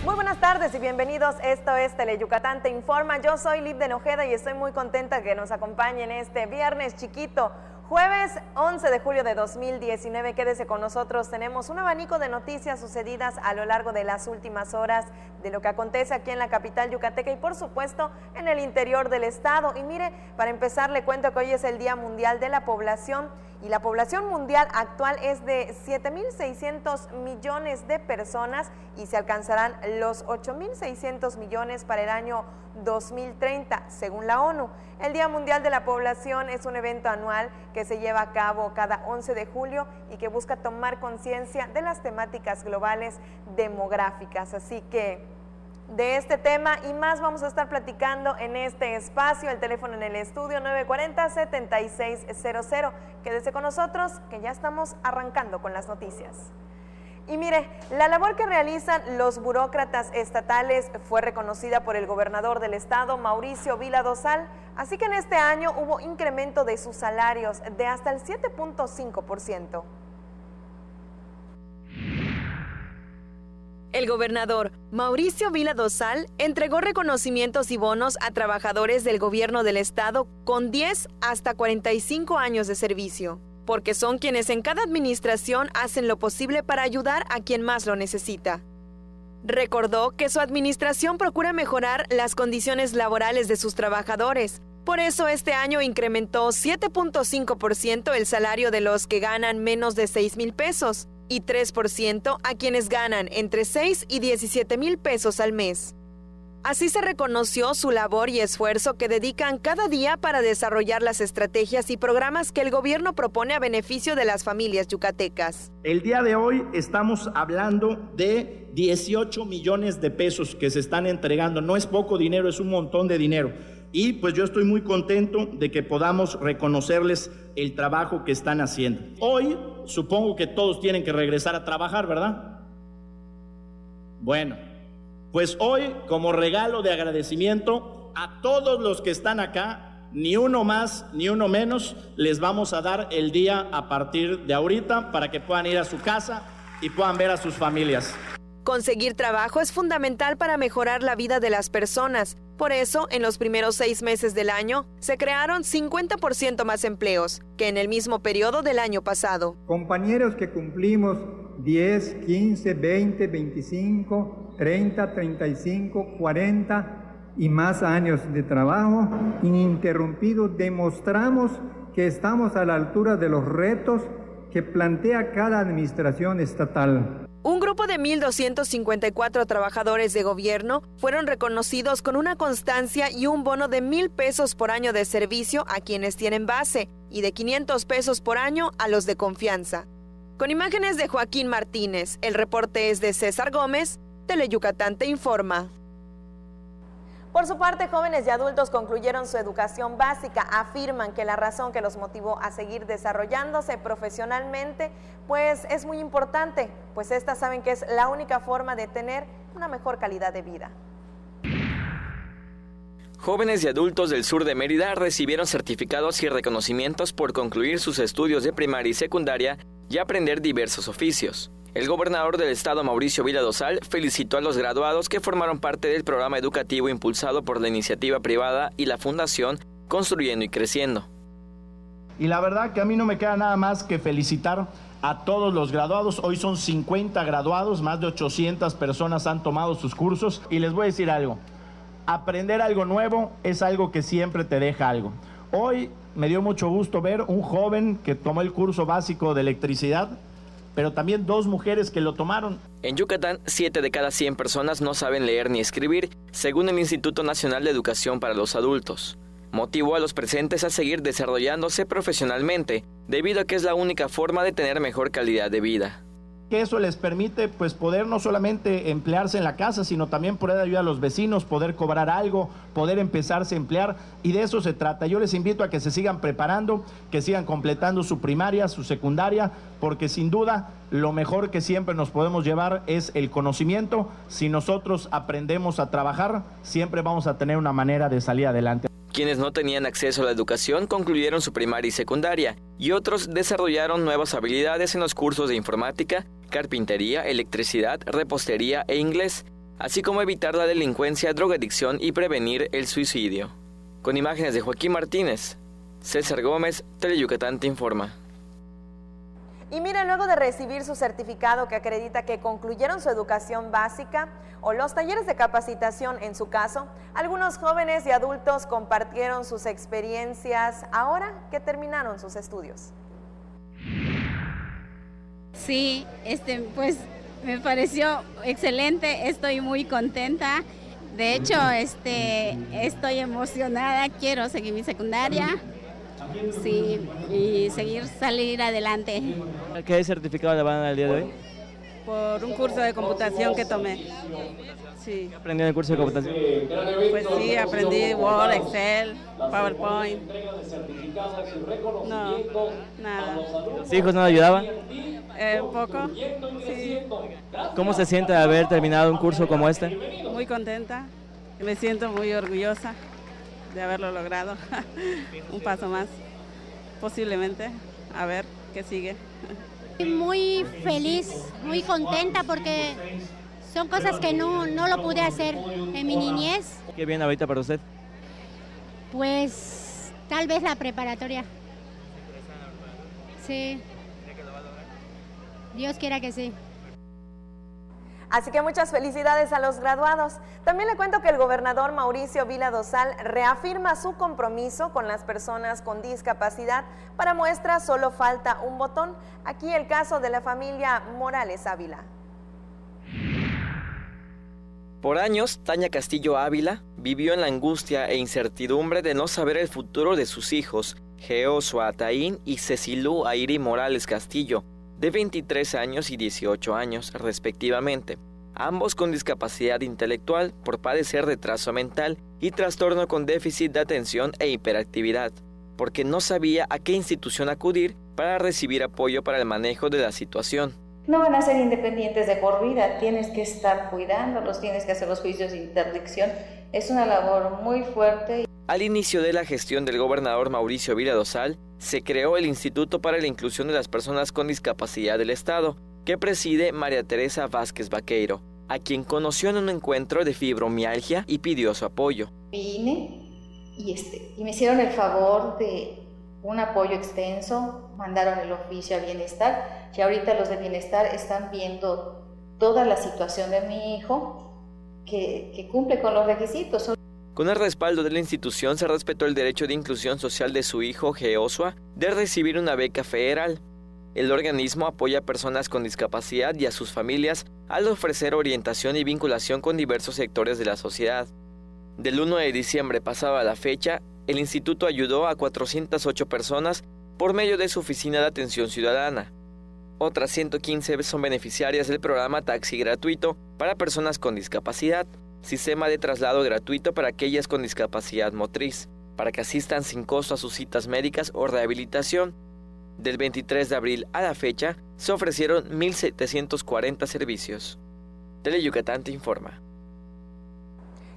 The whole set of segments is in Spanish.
Muy buenas tardes y bienvenidos. Esto es Teleyucatán Te Informa. Yo soy Lib de Nojeda y estoy muy contenta que nos acompañen este viernes chiquito. Jueves 11 de julio de 2019, quédese con nosotros, tenemos un abanico de noticias sucedidas a lo largo de las últimas horas de lo que acontece aquí en la capital yucateca y por supuesto en el interior del estado. Y mire, para empezar le cuento que hoy es el Día Mundial de la Población y la población mundial actual es de 7.600 millones de personas y se alcanzarán los 8.600 millones para el año 2030, según la ONU. El Día Mundial de la Población es un evento anual que se lleva a cabo cada 11 de julio y que busca tomar conciencia de las temáticas globales demográficas. Así que de este tema y más vamos a estar platicando en este espacio. El teléfono en el estudio 940-7600. Quédese con nosotros que ya estamos arrancando con las noticias. Y mire, la labor que realizan los burócratas estatales fue reconocida por el gobernador del estado, Mauricio Vila Dosal, así que en este año hubo incremento de sus salarios de hasta el 7.5%. El gobernador Mauricio Vila Dosal entregó reconocimientos y bonos a trabajadores del gobierno del estado con 10 hasta 45 años de servicio, porque son quienes en cada administración hacen lo posible para ayudar a quien más lo necesita. Recordó que su administración procura mejorar las condiciones laborales de sus trabajadores. Por eso este año incrementó 7.5% el salario de los que ganan menos de 6,000 pesos y 3% a quienes ganan entre 6 y 17,000 pesos al mes. Así se reconoció su labor y esfuerzo que dedican cada día para desarrollar las estrategias y programas que el gobierno propone a beneficio de las familias yucatecas. El día de hoy estamos hablando de 18 millones de pesos que se están entregando. No es poco dinero, es un montón de dinero. Y pues yo estoy muy contento de que podamos reconocerles el trabajo que están haciendo. Hoy supongo que todos tienen que regresar a trabajar, ¿verdad? Bueno, pues hoy, como regalo de agradecimiento a todos los que están acá, ni uno más ni uno menos, les vamos a dar el día a partir de ahorita para que puedan ir a su casa y puedan ver a sus familias. Conseguir trabajo es fundamental para mejorar la vida de las personas. Por eso, en los primeros 6 meses del año, se crearon 50% más empleos que en el mismo periodo del año pasado. Compañeros que cumplimos 10, 15, 20, 25, 30, 35, 40 y más años de trabajo ininterrumpido, demostramos que estamos a la altura de los retos que plantea cada administración estatal. Un grupo de 1,254 trabajadores de gobierno fueron reconocidos con una constancia y un bono de 1,000 pesos por año de servicio a quienes tienen base y de 500 pesos por año a los de confianza. Con imágenes de Joaquín Martínez, el reporte es de César Gómez, Teleyucatán Te Informa. Por su parte, jóvenes y adultos concluyeron su educación básica. Afirman que la razón que los motivó a seguir desarrollándose profesionalmente, pues es muy importante, pues estas saben que es la única forma de tener una mejor calidad de vida. Jóvenes y adultos del sur de Mérida recibieron certificados y reconocimientos por concluir sus estudios de primaria y secundaria y aprender diversos oficios. El gobernador del estado, Mauricio Vila Dosal, felicitó a los graduados que formaron parte del programa educativo impulsado por la iniciativa privada y la Fundación Construyendo y Creciendo. Y la verdad que a mí no me queda nada más que felicitar a todos los graduados. Hoy son 50 graduados, más de 800 personas han tomado sus cursos. Y les voy a decir algo, aprender algo nuevo es algo que siempre te deja algo. Hoy me dio mucho gusto ver un joven que tomó el curso básico de electricidad, pero también 2 mujeres que lo tomaron. En Yucatán, 7 de cada 100 personas no saben leer ni escribir, según el Instituto Nacional de Educación para los Adultos. Motivó a los presentes a seguir desarrollándose profesionalmente, debido a que es la única forma de tener mejor calidad de vida. Que eso les permite pues poder no solamente emplearse en la casa, sino también poder ayudar a los vecinos, poder cobrar algo, poder empezarse a emplear, y de eso se trata. Yo les invito a que se sigan preparando, que sigan completando su primaria, su secundaria, porque sin duda lo mejor que siempre nos podemos llevar es el conocimiento. Si nosotros aprendemos a trabajar, siempre vamos a tener una manera de salir adelante. Quienes no tenían acceso a la educación concluyeron su primaria y secundaria, y otros desarrollaron nuevas habilidades en los cursos de informática, carpintería, electricidad, repostería e inglés. así como evitar la delincuencia, drogadicción y prevenir el suicidio. Con imágenes de Joaquín Martínez, César Gómez, Teleyucatán te informa. Y mira, luego de recibir su certificado que acredita que concluyeron su educación básica o los talleres de capacitación en su caso, algunos jóvenes y adultos compartieron sus experiencias ahora que terminaron sus estudios. Sí, pues me pareció excelente, estoy muy contenta. De hecho, estoy emocionada, quiero seguir mi secundaria. Sí, y salir adelante. ¿Qué certificado le van a dar el día de hoy? Por un curso de computación que tomé. Sí. ¿Qué aprendió en el curso de computación? Pues sí, aprendí Word, Excel, PowerPoint. No, nada. ¿Los hijos no le ayudaban? Un poco, sí. ¿Cómo se siente de haber terminado un curso como este? Muy contenta, me siento muy orgullosa de haberlo logrado. Un paso más, posiblemente, a ver qué sigue. Muy feliz, muy contenta porque son cosas que no lo pude hacer en mi niñez. ¿Qué viene ahorita para usted? Pues tal vez la preparatoria. Sí. Dios quiera que sí. Así que muchas felicidades a los graduados. También le cuento que el gobernador Mauricio Vila Dosal reafirma su compromiso con las personas con discapacidad. Para muestra solo falta un botón. Aquí el caso de la familia Morales Ávila. Por años, Tania Castillo Ávila vivió en la angustia e incertidumbre de no saber el futuro de sus hijos, Geosua Ataín y Cecilú Airi Morales Castillo, de 23 años y 18 años, respectivamente, ambos con discapacidad intelectual por padecer retraso mental y trastorno con déficit de atención e hiperactividad, porque no sabía a qué institución acudir para recibir apoyo para el manejo de la situación. No van a ser independientes de por vida, tienes que estar cuidándolos, tienes que hacer los juicios de interdicción, es una labor muy fuerte. Al inicio de la gestión del gobernador Mauricio Vila Dosal, se creó el Instituto para la Inclusión de las Personas con Discapacidad del Estado, que preside María Teresa Vázquez Vaqueiro, a quien conoció en un encuentro de fibromialgia y pidió su apoyo. Vine y me hicieron el favor de un apoyo extenso, mandaron el oficio a Bienestar, y ahorita los de Bienestar están viendo toda la situación de mi hijo, que cumple con los requisitos. Con el respaldo de la institución se respetó el derecho de inclusión social de su hijo, Geosua, de recibir una beca federal. El organismo apoya a personas con discapacidad y a sus familias al ofrecer orientación y vinculación con diversos sectores de la sociedad. Del 1 de diciembre pasado a la fecha, el instituto ayudó a 408 personas por medio de su oficina de atención ciudadana. Otras 115 son beneficiarias del programa Taxi Gratuito para personas con discapacidad, sistema de traslado gratuito para aquellas con discapacidad motriz, para que asistan sin costo a sus citas médicas o rehabilitación. Del 23 de abril a la fecha, se ofrecieron 1,740 servicios. Teleyucatán te informa.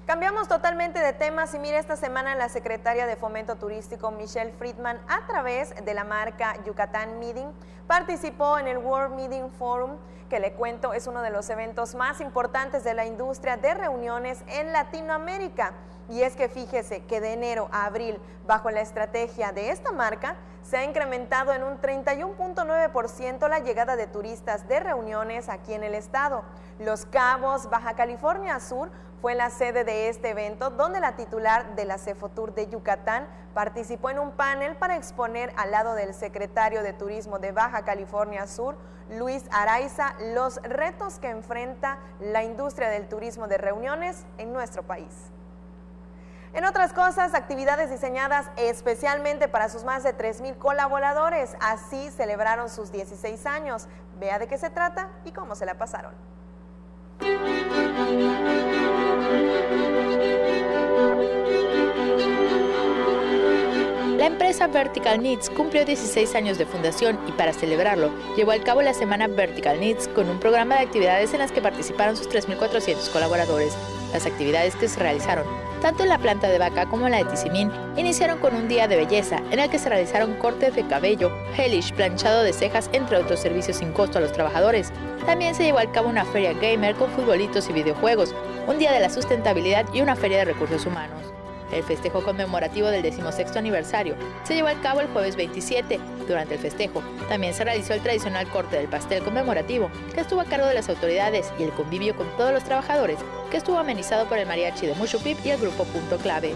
Cambiamos totalmente de temas y mire, esta semana la secretaria de Fomento Turístico Michelle Friedman, a través de la marca Yucatán Meeting, participó en el World Meeting Forum, que le cuento es uno de los eventos más importantes de la industria de reuniones en Latinoamérica. Y es que fíjese que de enero a abril, bajo la estrategia de esta marca, se ha incrementado en un 31.9% la llegada de turistas de reuniones aquí en el estado. Los Cabos, Baja California Sur, fue la sede de este evento, donde la titular de la Cefotur de Yucatán participó en un panel para exponer al lado del secretario de Turismo de Baja California Sur, Luis Araiza, los retos que enfrenta la industria del turismo de reuniones en nuestro país. En otras cosas, actividades diseñadas especialmente para sus más de 3,000 colaboradores, así celebraron sus 16 años. Vea de qué se trata y cómo se la pasaron. La empresa Vertical Needs cumplió 16 años de fundación y para celebrarlo llevó a cabo la semana Vertical Needs con un programa de actividades en las que participaron sus 3.400 colaboradores. Las actividades que se realizaron, tanto en la planta de vaca como en la de Tizimín, iniciaron con un día de belleza en el que se realizaron cortes de cabello, gelish, planchado de cejas, entre otros servicios sin costo a los trabajadores. También se llevó a cabo una feria gamer con futbolitos y videojuegos, un día de la sustentabilidad y una feria de recursos humanos. El festejo conmemorativo del 16º aniversario se llevó a cabo el jueves 27. Durante el festejo también se realizó el tradicional corte del pastel conmemorativo, que estuvo a cargo de las autoridades, y el convivio con todos los trabajadores, que estuvo amenizado por el mariachi de Mushupip y el grupo Punto Clave.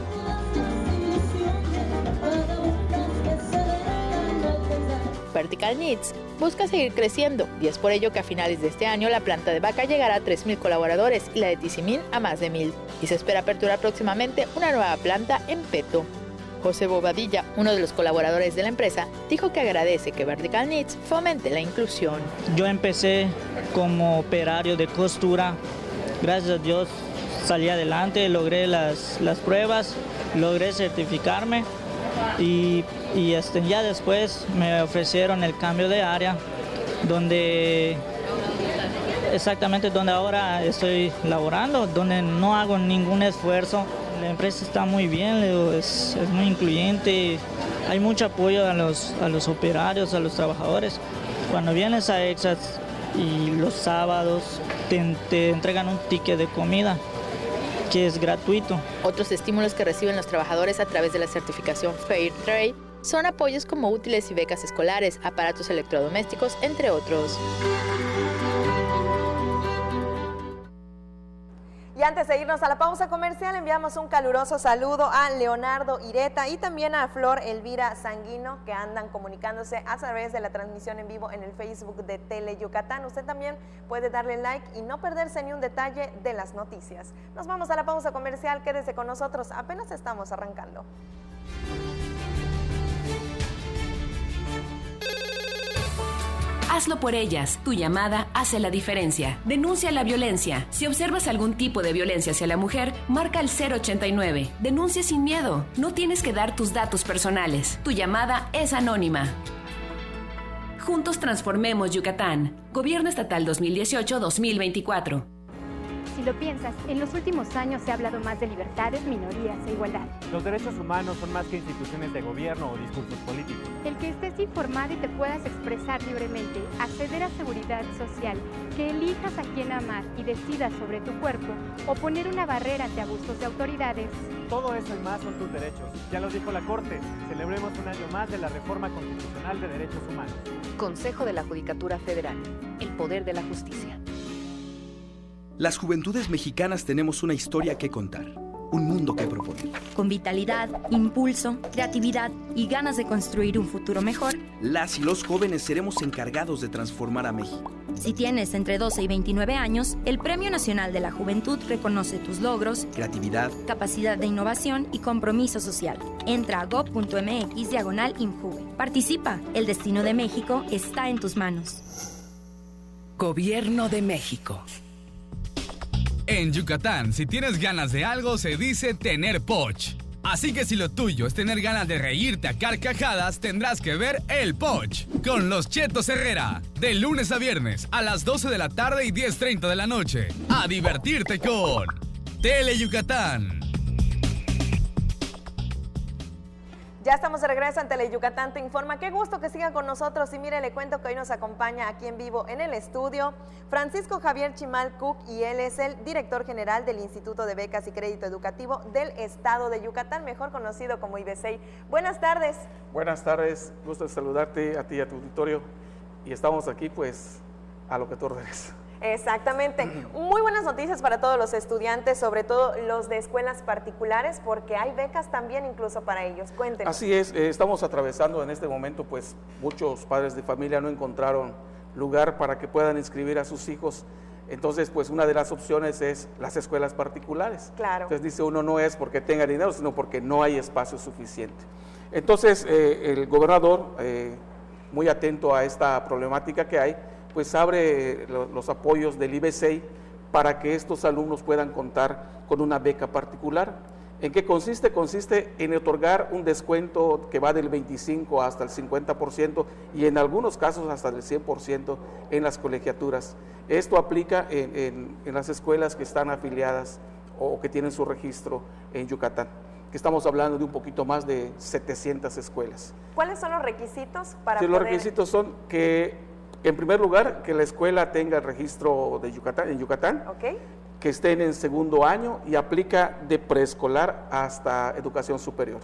Vertical Needs busca seguir creciendo y es por ello que a finales de este año la planta de vaca llegará a 3.000 colaboradores y la de Tizimín a más de 1.000. Y se espera aperturar próximamente una nueva planta en Peto. José Bobadilla, uno de los colaboradores de la empresa, dijo que agradece que Vertical Needs fomente la inclusión. Yo empecé como operario de costura. Gracias a Dios salí adelante, logré las pruebas, logré certificarme. Y ya después me ofrecieron el cambio de área, donde ahora estoy laborando, donde no hago ningún esfuerzo. La empresa está muy bien, es muy incluyente, hay mucho apoyo a los operarios, a los trabajadores. Cuando vienes a Exas y los sábados te entregan un ticket de comida, que es gratuito. Otros estímulos que reciben los trabajadores a través de la certificación Fair Trade son apoyos como útiles y becas escolares, aparatos electrodomésticos, entre otros. Y antes de irnos a la pausa comercial, enviamos un caluroso saludo a Leonardo Ireta y también a Flor Elvira Sanguino, que andan comunicándose a través de la transmisión en vivo en el Facebook de Tele Yucatán. Usted también puede darle like y no perderse ni un detalle de las noticias. Nos vamos a la pausa comercial, quédese con nosotros, apenas estamos arrancando. Hazlo por ellas. Tu llamada hace la diferencia. Denuncia la violencia. Si observas algún tipo de violencia hacia la mujer, marca el 089. Denuncia sin miedo. No tienes que dar tus datos personales. Tu llamada es anónima. Juntos transformemos Yucatán. Gobierno Estatal 2018-2024. Si lo piensas, en los últimos años se ha hablado más de libertades, minorías e igualdad. Los derechos humanos son más que instituciones de gobierno o discursos políticos. El que estés informado y te puedas expresar libremente, acceder a seguridad social, que elijas a quién amar y decidas sobre tu cuerpo, o poner una barrera ante abusos de autoridades. Todo eso y más son tus derechos. Ya lo dijo la Corte. Celebremos un año más de la Reforma Constitucional de Derechos Humanos. Consejo de la Judicatura Federal. El poder de la justicia. Las juventudes mexicanas tenemos una historia que contar, un mundo que proponer. Con vitalidad, impulso, creatividad y ganas de construir un futuro mejor, las y los jóvenes seremos encargados de transformar a México. Si tienes entre 12 y 29 años, el Premio Nacional de la Juventud reconoce tus logros, creatividad, capacidad de innovación y compromiso social. Entra a go.mx/INJUVE. Participa, el destino de México está en tus manos. Gobierno de México. En Yucatán, si tienes ganas de algo, se dice tener poch. Así que si lo tuyo es tener ganas de reírte a carcajadas, tendrás que ver El Poch con los Chetos Herrera. De lunes a viernes a las 12 de la tarde y 10:30 de la noche. A divertirte con Tele Yucatán. Ya estamos de regreso en Tele Yucatán Te Informa. Qué gusto que siga con nosotros y mire, le cuento que hoy nos acompaña aquí en vivo en el estudio Francisco Javier Chimal Cook y él es el director general del Instituto de Becas y Crédito Educativo del Estado de Yucatán, mejor conocido como IBECEI. Buenas tardes. Buenas tardes, gusto de saludarte a ti y a tu auditorio y estamos aquí pues a lo que tú ordenes. Exactamente. Muy buenas noticias para todos los estudiantes, sobre todo los de escuelas particulares, porque hay becas también incluso para ellos. Cuéntenos. Así es, estamos atravesando en este momento, pues muchos padres de familia no encontraron lugar para que puedan inscribir a sus hijos. Entonces, pues una de las opciones es las escuelas particulares. Claro. Entonces dice uno, no es porque tenga dinero, sino porque no hay espacio suficiente. Entonces, el gobernador, muy atento a esta problemática que hay, pues abre los apoyos del IBECEI para que estos alumnos puedan contar con una beca particular. ¿En qué consiste? Consiste en otorgar un descuento que va del 25 hasta el 50% y en algunos casos hasta el 100% en las colegiaturas. Esto aplica en las escuelas que están afiliadas o que tienen su registro en Yucatán, que estamos hablando de un poquito más de 700 escuelas. ¿Cuáles son los requisitos para sí, poder...? Los requisitos son que, en primer lugar, que la escuela tenga el registro de Yucatán, en Yucatán, okay, que estén en segundo año y aplica de preescolar hasta educación superior.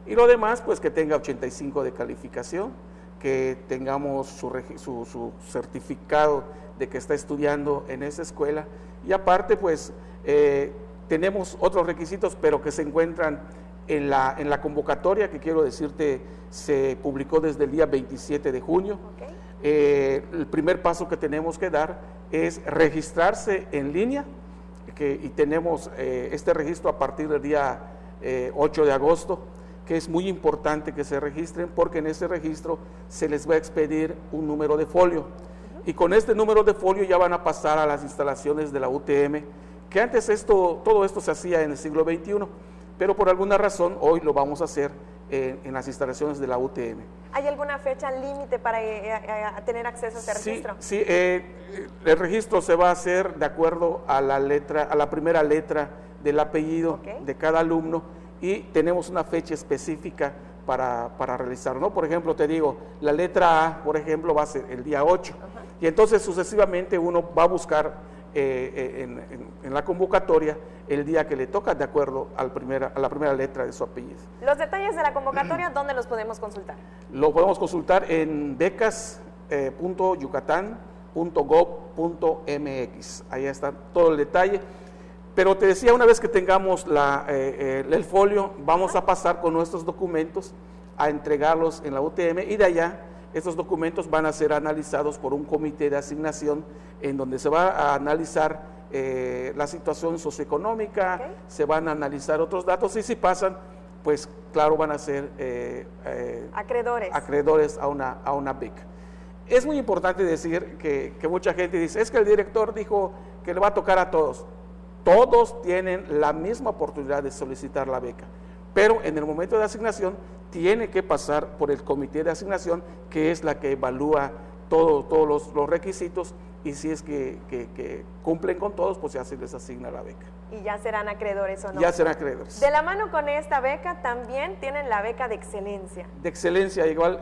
Y lo demás, pues que tenga 85 de calificación, que tengamos su certificado de que está estudiando en esa escuela, y aparte, pues, tenemos otros requisitos, pero que se encuentran en la convocatoria, que quiero decirte, se publicó desde el día 27 de junio. Okay. El primer paso que tenemos que dar es registrarse en línea, y tenemos este registro a partir del día 8 de agosto, que es muy importante que se registren, porque en ese registro se les va a expedir un número de folio. Y con este número de folio ya van a pasar a las instalaciones de la UTM, que antes todo esto se hacía en el siglo XXI, pero por alguna razón hoy lo vamos a hacer en las instalaciones de la UTM. ¿Hay alguna fecha límite para tener acceso a este registro? Sí, el registro se va a hacer de acuerdo a la primera letra del apellido de cada alumno, y tenemos una fecha específica para realizarlo, ¿no? Por ejemplo, te digo, la letra A, por ejemplo, va a ser el día 8, y entonces sucesivamente uno va a buscar en la convocatoria el día que le toca de acuerdo a la primera letra de su apellido. Los detalles de la convocatoria, ¿dónde los podemos consultar? Lo podemos consultar en becas.yucatán.gov.mx. Ahí está todo el detalle. Pero te decía, una vez que tengamos el folio, vamos a pasar con nuestros documentos a entregarlos en la UTM, y de allá estos documentos van a ser analizados por un comité de asignación en donde se va a analizar la situación socioeconómica, se van a analizar otros datos, y si pasan, pues claro, van a ser acreedores a una beca. Es muy importante decir que mucha gente dice, es que el director dijo que le va a tocar a todos. Todos tienen la misma oportunidad de solicitar la beca, pero en el momento de asignación tiene que pasar por el comité de asignación, que es la que evalúa todos los requisitos, y si es que cumplen con todos, pues ya se les asigna la beca. ¿Y ya serán acreedores o no? Ya serán acreedores. De la mano con esta beca también tienen la beca de excelencia. De excelencia, igual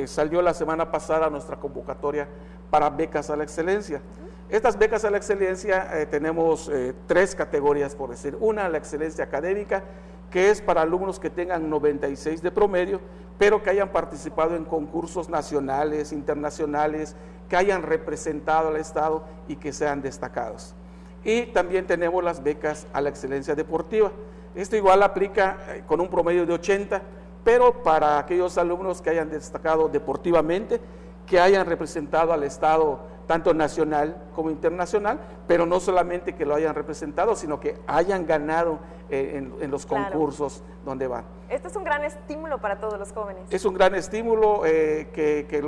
salió la semana pasada nuestra convocatoria para becas a la excelencia. Estas becas a la excelencia tenemos 3 categorías, por decir. Una, la excelencia académica, que es para alumnos que tengan 96 de promedio, pero que hayan participado en concursos nacionales, internacionales, que hayan representado al Estado y que sean destacados. Y también tenemos las becas a la excelencia deportiva. Esto igual aplica con un promedio de 80, pero para aquellos alumnos que hayan destacado deportivamente, que hayan representado al Estado tanto nacional como internacional, pero no solamente que lo hayan representado, sino que hayan ganado en los concursos donde van. Esto es un gran estímulo para todos los jóvenes. Es un gran estímulo que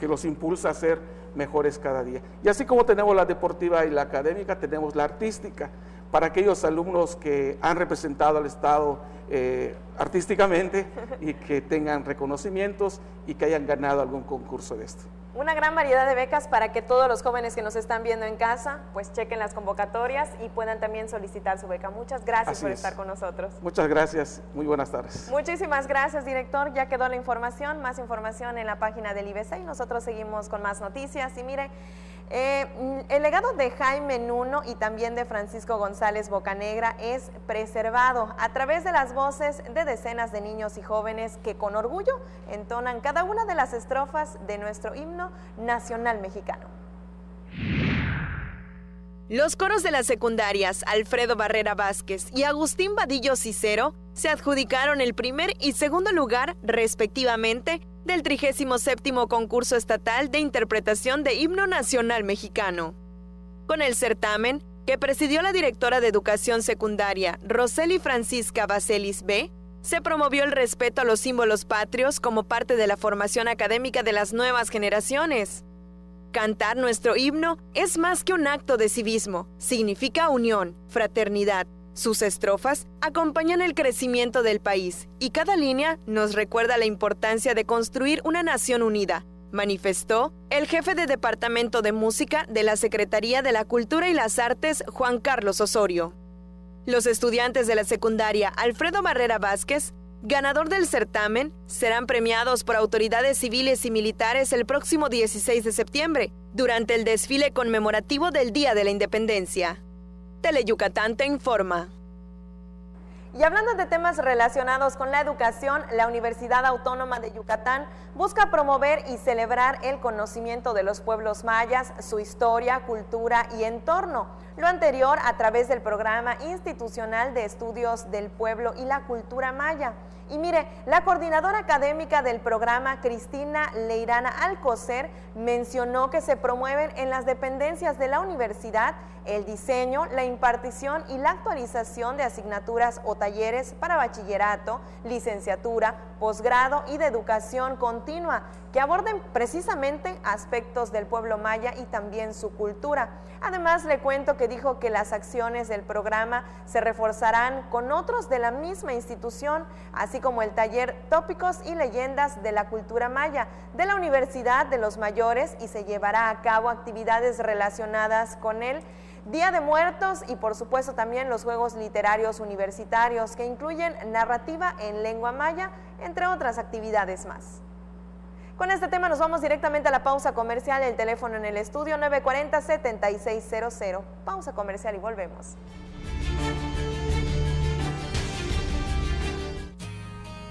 los impulsa a ser mejores cada día. Y así como tenemos la deportiva y la académica, tenemos la artística, para aquellos alumnos que han representado al Estado artísticamente y que tengan reconocimientos y que hayan ganado algún concurso de esto. Una gran variedad de becas para que todos los jóvenes que nos están viendo en casa pues chequen las convocatorias y puedan también solicitar su beca. Muchas gracias por estar con nosotros. Muchas gracias, muy buenas tardes. Muchísimas gracias, director. Ya quedó la información, más información en la página del IBC y nosotros seguimos con más noticias. Y mire, el legado de Jaime Nuno y también de Francisco González Bocanegra es preservado a través de las voces de decenas de niños y jóvenes que con orgullo entonan cada una de las estrofas de nuestro himno nacional mexicano. Los coros de las secundarias Alfredo Barrera Vázquez y Agustín Vadillo Cicero se adjudicaron el primer y segundo lugar, respectivamente, del 37º concurso estatal de interpretación de himno nacional mexicano. Con el certamen, que presidió la directora de Educación Secundaria, Roseli Francisca Bacelis B., se promovió el respeto a los símbolos patrios como parte de la formación académica de las nuevas generaciones. Cantar nuestro himno es más que un acto de civismo, significa unión, fraternidad, Sus estrofas acompañan el crecimiento del país y cada línea nos recuerda la importancia de construir una nación unida, manifestó el jefe de Departamento de Música de la Secretaría de la Cultura y las Artes, Juan Carlos Osorio. Los estudiantes de la secundaria Alfredo Barrera Vázquez, ganador del certamen, serán premiados por autoridades civiles y militares el próximo 16 de septiembre, durante el desfile conmemorativo del Día de la Independencia. Teleyucatán te informa. Y hablando de temas relacionados con la educación, la Universidad Autónoma de Yucatán busca promover y celebrar el conocimiento de los pueblos mayas, su historia, cultura y entorno. Lo anterior a través del Programa Institucional de Estudios del Pueblo y la Cultura Maya. Y mire, la coordinadora académica del programa, Cristina Leirana Alcocer, mencionó que se promueven en las dependencias de la universidad el diseño, la impartición y la actualización de asignaturas o talleres para bachillerato, licenciatura, posgrado y de educación continua, que aborden precisamente aspectos del pueblo maya y también su cultura. Además, le cuento que dijo que las acciones del programa se reforzarán con otros de la misma institución, así como el taller Tópicos y Leyendas de la Cultura Maya de la Universidad de los Mayores, y se llevará a cabo actividades relacionadas con el Día de Muertos y por supuesto también los Juegos Literarios Universitarios, que incluyen narrativa en lengua maya, entre otras actividades más. Con este tema nos vamos directamente a la pausa comercial. El teléfono en el estudio 940-7600. Pausa comercial y volvemos.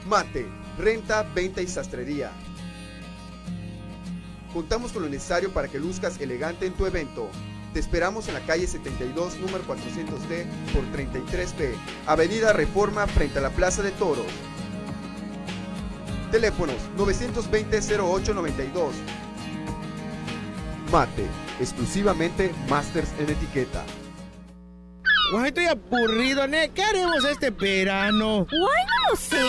Mate, renta, venta y sastrería. Contamos con lo necesario para que luzcas elegante en tu evento. Te esperamos en la calle 72, número 400D por 33B, Avenida Reforma, frente a la Plaza de Toros. Teléfonos 920-0892. Mate, exclusivamente Masters en etiqueta. Guay, estoy aburrido, ¿ne? ¿Qué haremos este verano? Guay, no lo sé.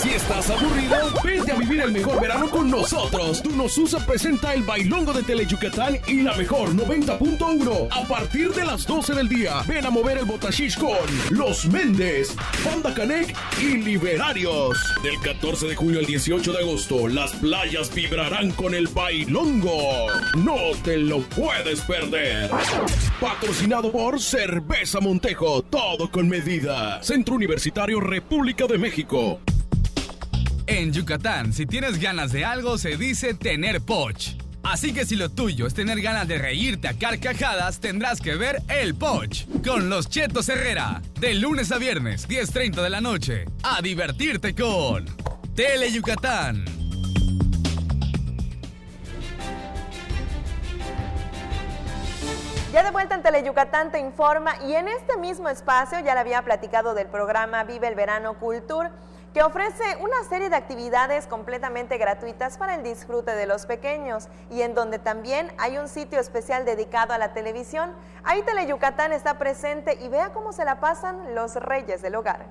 Si estás aburrido, vente a vivir el mejor verano con nosotros. Tunosusa presenta el bailongo de Teleyucatán y la mejor 90.1. A partir de las 12 del día, ven a mover el botashish con Los Méndez, Banda Canec y Liberarios. Del 14 de julio al 18 de agosto, las playas vibrarán con el bailongo. No te lo puedes perder. Patrocinado por Cerveza Montejo, todo con medida. Centro Universitario República de México. En Yucatán, si tienes ganas de algo, se dice tener poch. Así que si lo tuyo es tener ganas de reírte a carcajadas, tendrás que ver El Poch con los Chetos Herrera. De lunes a viernes, 10:30 de la noche. A divertirte con Teleyucatán. Ya de vuelta en Teleyucatán te informa, y en este mismo espacio ya le había platicado del programa Vive el Verano Cultur, que ofrece una serie de actividades completamente gratuitas para el disfrute de los pequeños, y en donde también hay un sitio especial dedicado a la televisión. Ahí Teleyucatán está presente y vea cómo se la pasan los reyes del hogar.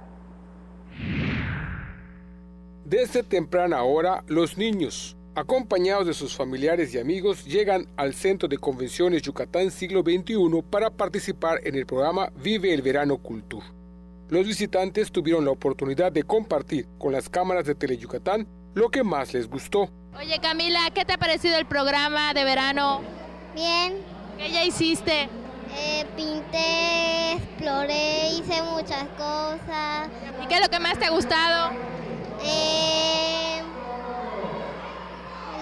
Desde temprana hora, los niños, acompañados de sus familiares y amigos, llegan al Centro de Convenciones Yucatán Siglo XXI para participar en el programa Vive el Verano Cultur. Los visitantes tuvieron la oportunidad de compartir con las cámaras de Teleyucatán lo que más les gustó. Oye, Camila, ¿qué te ha parecido el programa de verano? Bien. ¿Qué ya hiciste? Pinté, exploré, hice muchas cosas. ¿Y qué es lo que más te ha gustado?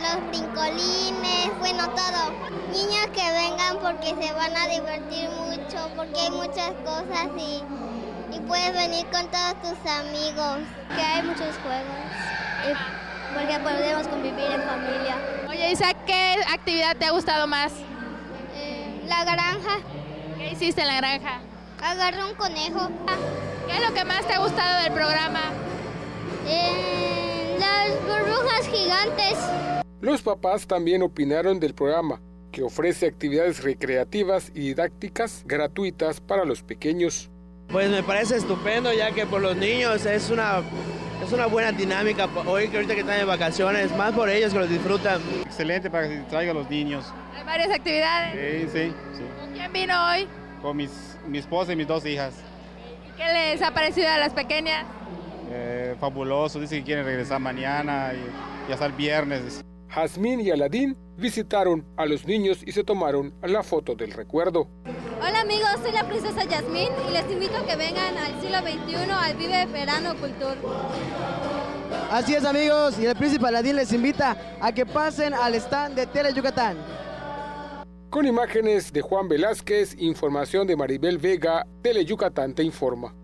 Los brincolines, bueno, todo. Niños que vengan porque se van a divertir mucho, porque hay muchas cosas y puedes venir con todos tus amigos. Que hay muchos juegos, porque podemos convivir en familia. Oye, Isa, ¿qué actividad te ha gustado más? La granja. ¿Qué hiciste en la granja? Agarré un conejo. ¿Qué es lo que más te ha gustado del programa? Las burbujas gigantes. Los papás también opinaron del programa, que ofrece actividades recreativas y didácticas gratuitas para los pequeños. Pues me parece estupendo, ya que por los niños es una buena dinámica, hoy que ahorita que están en vacaciones, más por ellos que los disfrutan. Excelente para que se traigan los niños. ¿Hay varias actividades? Sí. ¿Con quién vino hoy? Con mi esposa y mis dos hijas. ¿Qué les ha parecido a las pequeñas? Fabuloso, dice que quieren regresar mañana y hasta el viernes. Jazmín y Aladín visitaron a los niños y se tomaron la foto del recuerdo. Hola amigos, soy la princesa Yasmín y les invito a que vengan al siglo XXI al Vive Verano Cultur. Así es amigos, y el príncipe Aladín les invita a que pasen al stand de Tele Yucatán. Con imágenes de Juan Velázquez, información de Maribel Vega, Tele Yucatán te informa.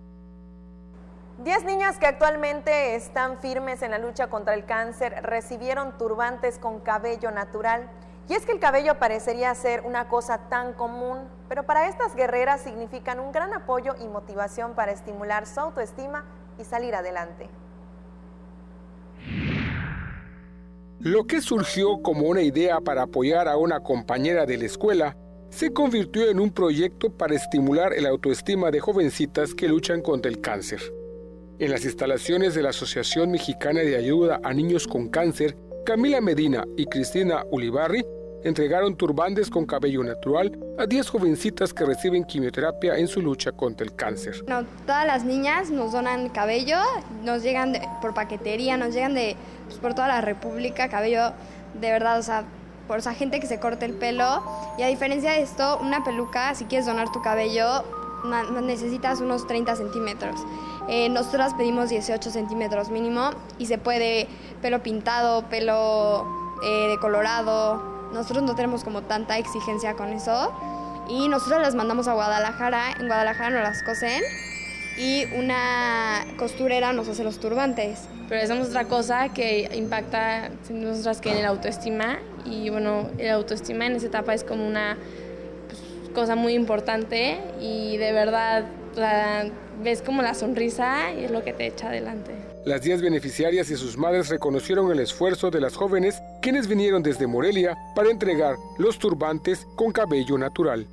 10 niñas que actualmente están firmes en la lucha contra el cáncer recibieron turbantes con cabello natural. Y es que el cabello parecería ser una cosa tan común, pero para estas guerreras significan un gran apoyo y motivación para estimular su autoestima y salir adelante. Lo que surgió como una idea para apoyar a una compañera de la escuela se convirtió en un proyecto para estimular el autoestima de jovencitas que luchan contra el cáncer. En las instalaciones de la Asociación Mexicana de Ayuda a Niños con Cáncer, Camila Medina y Cristina Ulibarri entregaron turbantes con cabello natural a 10 jovencitas que reciben quimioterapia en su lucha contra el cáncer. No, todas las niñas nos donan cabello, nos llegan por paquetería, nos llegan por toda la República, cabello de verdad, o sea, por esa gente que se corta el pelo. Y a diferencia de esto, una peluca, si quieres donar tu cabello, necesitas unos 30 centímetros. Nosotras pedimos 18 centímetros mínimo y se puede pelo pintado, pelo decolorado. Nosotros no tenemos como tanta exigencia con eso y nosotros las mandamos a Guadalajara. En Guadalajara nos las cosen y una costurera nos hace los turbantes. Pero hacemos otra cosa que impacta nosotras que en el autoestima y bueno, el autoestima en esa etapa es como una cosa muy importante y de verdad ves como la sonrisa y es lo que te echa adelante. Las 10 beneficiarias y sus madres reconocieron el esfuerzo de las jóvenes quienes vinieron desde Morelia para entregar los turbantes con cabello natural.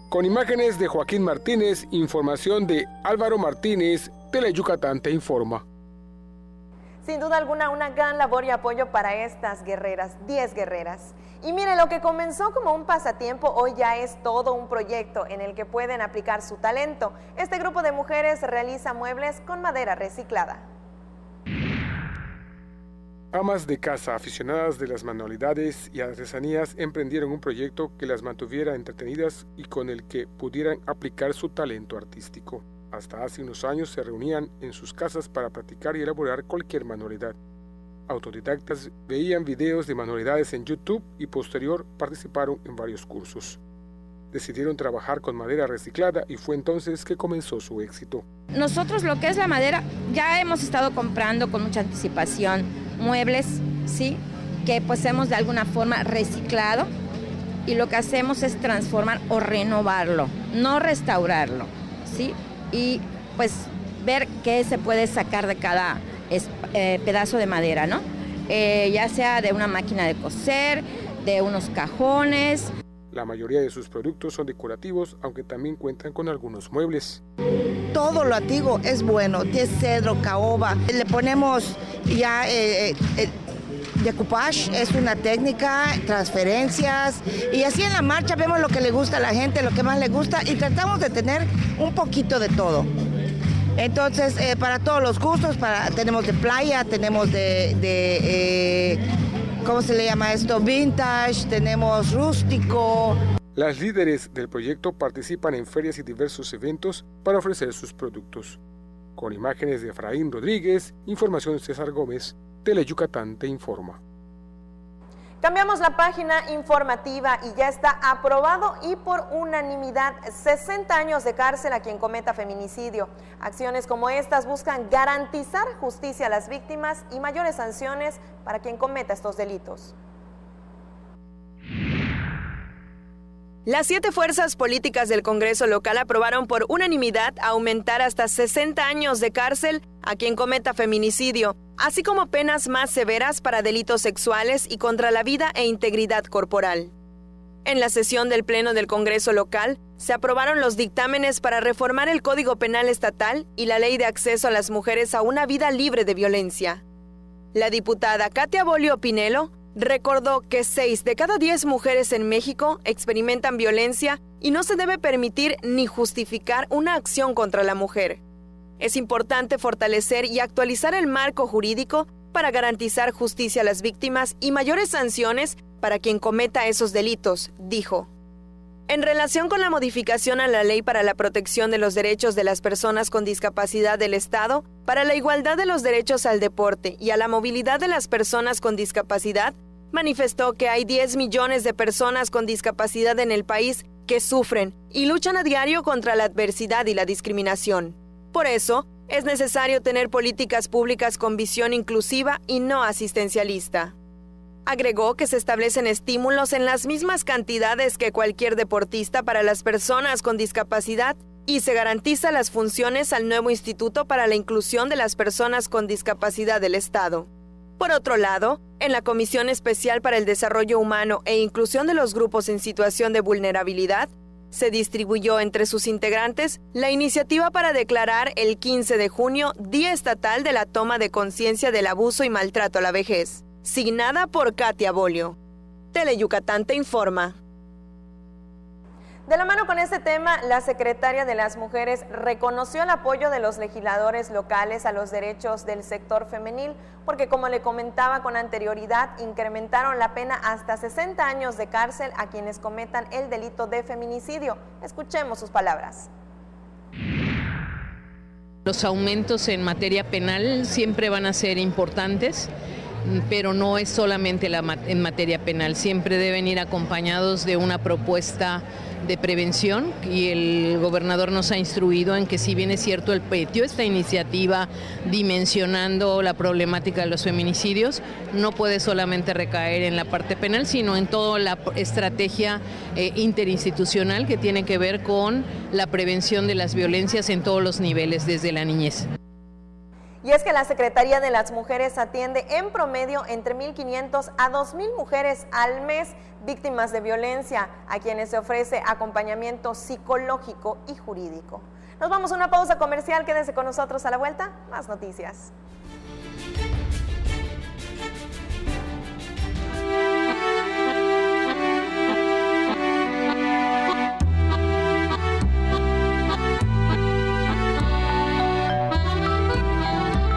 Con imágenes de Joaquín Martínez, información de Álvaro Martínez, Tele Yucatán te informa. Sin duda alguna, una gran labor y apoyo para estas guerreras, 10 guerreras. Y mire, lo que comenzó como un pasatiempo hoy ya es todo un proyecto en el que pueden aplicar su talento. Este grupo de mujeres realiza muebles con madera reciclada. Amas de casa aficionadas de las manualidades y artesanías emprendieron un proyecto que las mantuviera entretenidas y con el que pudieran aplicar su talento artístico. Hasta hace unos años se reunían en sus casas para practicar y elaborar cualquier manualidad. Autodidactas veían videos de manualidades en YouTube y posterior participaron en varios cursos. Decidieron trabajar con madera reciclada y fue entonces que comenzó su éxito. Nosotros lo que es la madera ya hemos estado comprando con mucha anticipación muebles, ¿sí? Que pues hemos de alguna forma reciclado y lo que hacemos es transformar o renovarlo, no restaurarlo, ¿sí? Y pues ver qué se puede sacar de cada pedazo de madera, ¿no? Ya sea de una máquina de coser, de unos cajones. La mayoría de sus productos son decorativos, aunque también cuentan con algunos muebles. Todo lo antiguo es bueno, tiene cedro, caoba. Le ponemos ya decoupage, es una técnica, transferencias, y así en la marcha vemos lo que le gusta a la gente, lo que más le gusta, y tratamos de tener un poquito de todo. Entonces, para todos los gustos, tenemos de playa, tenemos ¿cómo se le llama esto? Vintage, tenemos rústico. Las líderes del proyecto participan en ferias y diversos eventos para ofrecer sus productos. Con imágenes de Efraín Rodríguez, información de César Gómez, Tele Yucatán te informa. Cambiamos la página informativa y ya está aprobado y por unanimidad 60 años de cárcel a quien cometa feminicidio. Acciones como estas buscan garantizar justicia a las víctimas y mayores sanciones para quien cometa estos delitos. Las 7 fuerzas políticas del Congreso local aprobaron por unanimidad aumentar hasta 60 años de cárcel a quien cometa feminicidio, así como penas más severas para delitos sexuales y contra la vida e integridad corporal. En la sesión del Pleno del Congreso local, se aprobaron los dictámenes para reformar el Código Penal Estatal y la Ley de Acceso a las Mujeres a una Vida Libre de Violencia. La diputada Katia Bolio Pinelo recordó que 6 de cada 10 mujeres en México experimentan violencia y no se debe permitir ni justificar una acción contra la mujer. Es importante fortalecer y actualizar el marco jurídico para garantizar justicia a las víctimas y mayores sanciones para quien cometa esos delitos, dijo. En relación con la modificación a la Ley para la Protección de los Derechos de las Personas con Discapacidad del Estado, para la igualdad de los derechos al deporte y a la movilidad de las personas con discapacidad, manifestó que hay 10 millones de personas con discapacidad en el país que sufren y luchan a diario contra la adversidad y la discriminación. Por eso, es necesario tener políticas públicas con visión inclusiva y no asistencialista. Agregó que se establecen estímulos en las mismas cantidades que cualquier deportista para las personas con discapacidad y se garantiza las funciones al nuevo Instituto para la Inclusión de las Personas con Discapacidad del Estado. Por otro lado, en la Comisión Especial para el Desarrollo Humano e Inclusión de los Grupos en Situación de Vulnerabilidad, se distribuyó entre sus integrantes la iniciativa para declarar el 15 de junio Día Estatal de la Toma de Conciencia del Abuso y Maltrato a la Vejez, signada por Katia Bolio. Teleyucatán te informa. De la mano con este tema, la secretaria de las Mujeres reconoció el apoyo de los legisladores locales a los derechos del sector femenil, porque como le comentaba con anterioridad, incrementaron la pena hasta 60 años de cárcel a quienes cometan el delito de feminicidio. Escuchemos sus palabras. Los aumentos en materia penal siempre van a ser importantes, pero no es solamente en materia penal, siempre deben ir acompañados de una propuesta de prevención y el gobernador nos ha instruido en que si bien es cierto él metió esta iniciativa dimensionando la problemática de los feminicidios, no puede solamente recaer en la parte penal, sino en toda la estrategia interinstitucional que tiene que ver con la prevención de las violencias en todos los niveles desde la niñez. Y es que la Secretaría de las Mujeres atiende en promedio entre 1.500 a 2.000 mujeres al mes víctimas de violencia, a quienes se ofrece acompañamiento psicológico y jurídico. Nos vamos a una pausa comercial, quédense con nosotros a la vuelta, más noticias.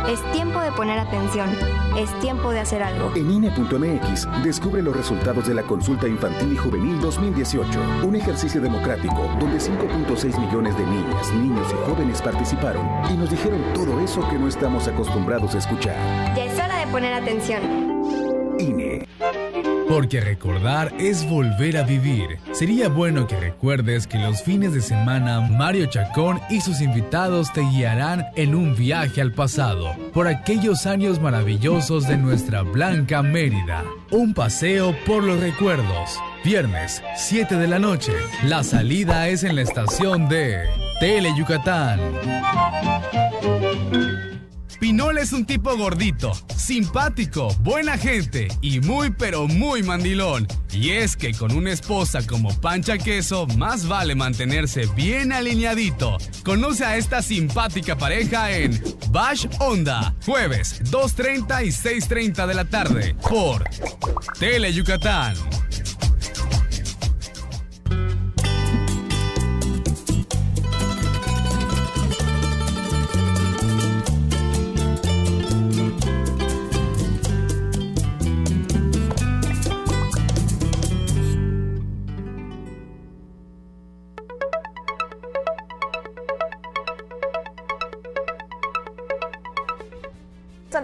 Es tiempo de poner atención. Es tiempo de hacer algo. En INE.mx, descubre los resultados de la Consulta Infantil y Juvenil 2018. Un ejercicio democrático donde 5.6 millones de niñas, niños y jóvenes participaron y nos dijeron todo eso que no estamos acostumbrados a escuchar. Ya es hora de poner atención. INE. Porque recordar es volver a vivir. Sería bueno que recuerdes que los fines de semana Mario Chacón y sus invitados te guiarán en un viaje al pasado, por aquellos años maravillosos de nuestra blanca Mérida. Un paseo por los recuerdos. Viernes, 7 de la noche. La salida es en la estación de Teleyucatán. Pinol es un tipo gordito, simpático, buena gente y muy pero muy mandilón. Y es que con una esposa como Pancha Queso, más vale mantenerse bien alineadito. Conoce a esta simpática pareja en Bash Onda, jueves 2:30 y 6:30 de la tarde, por Teleyucatán.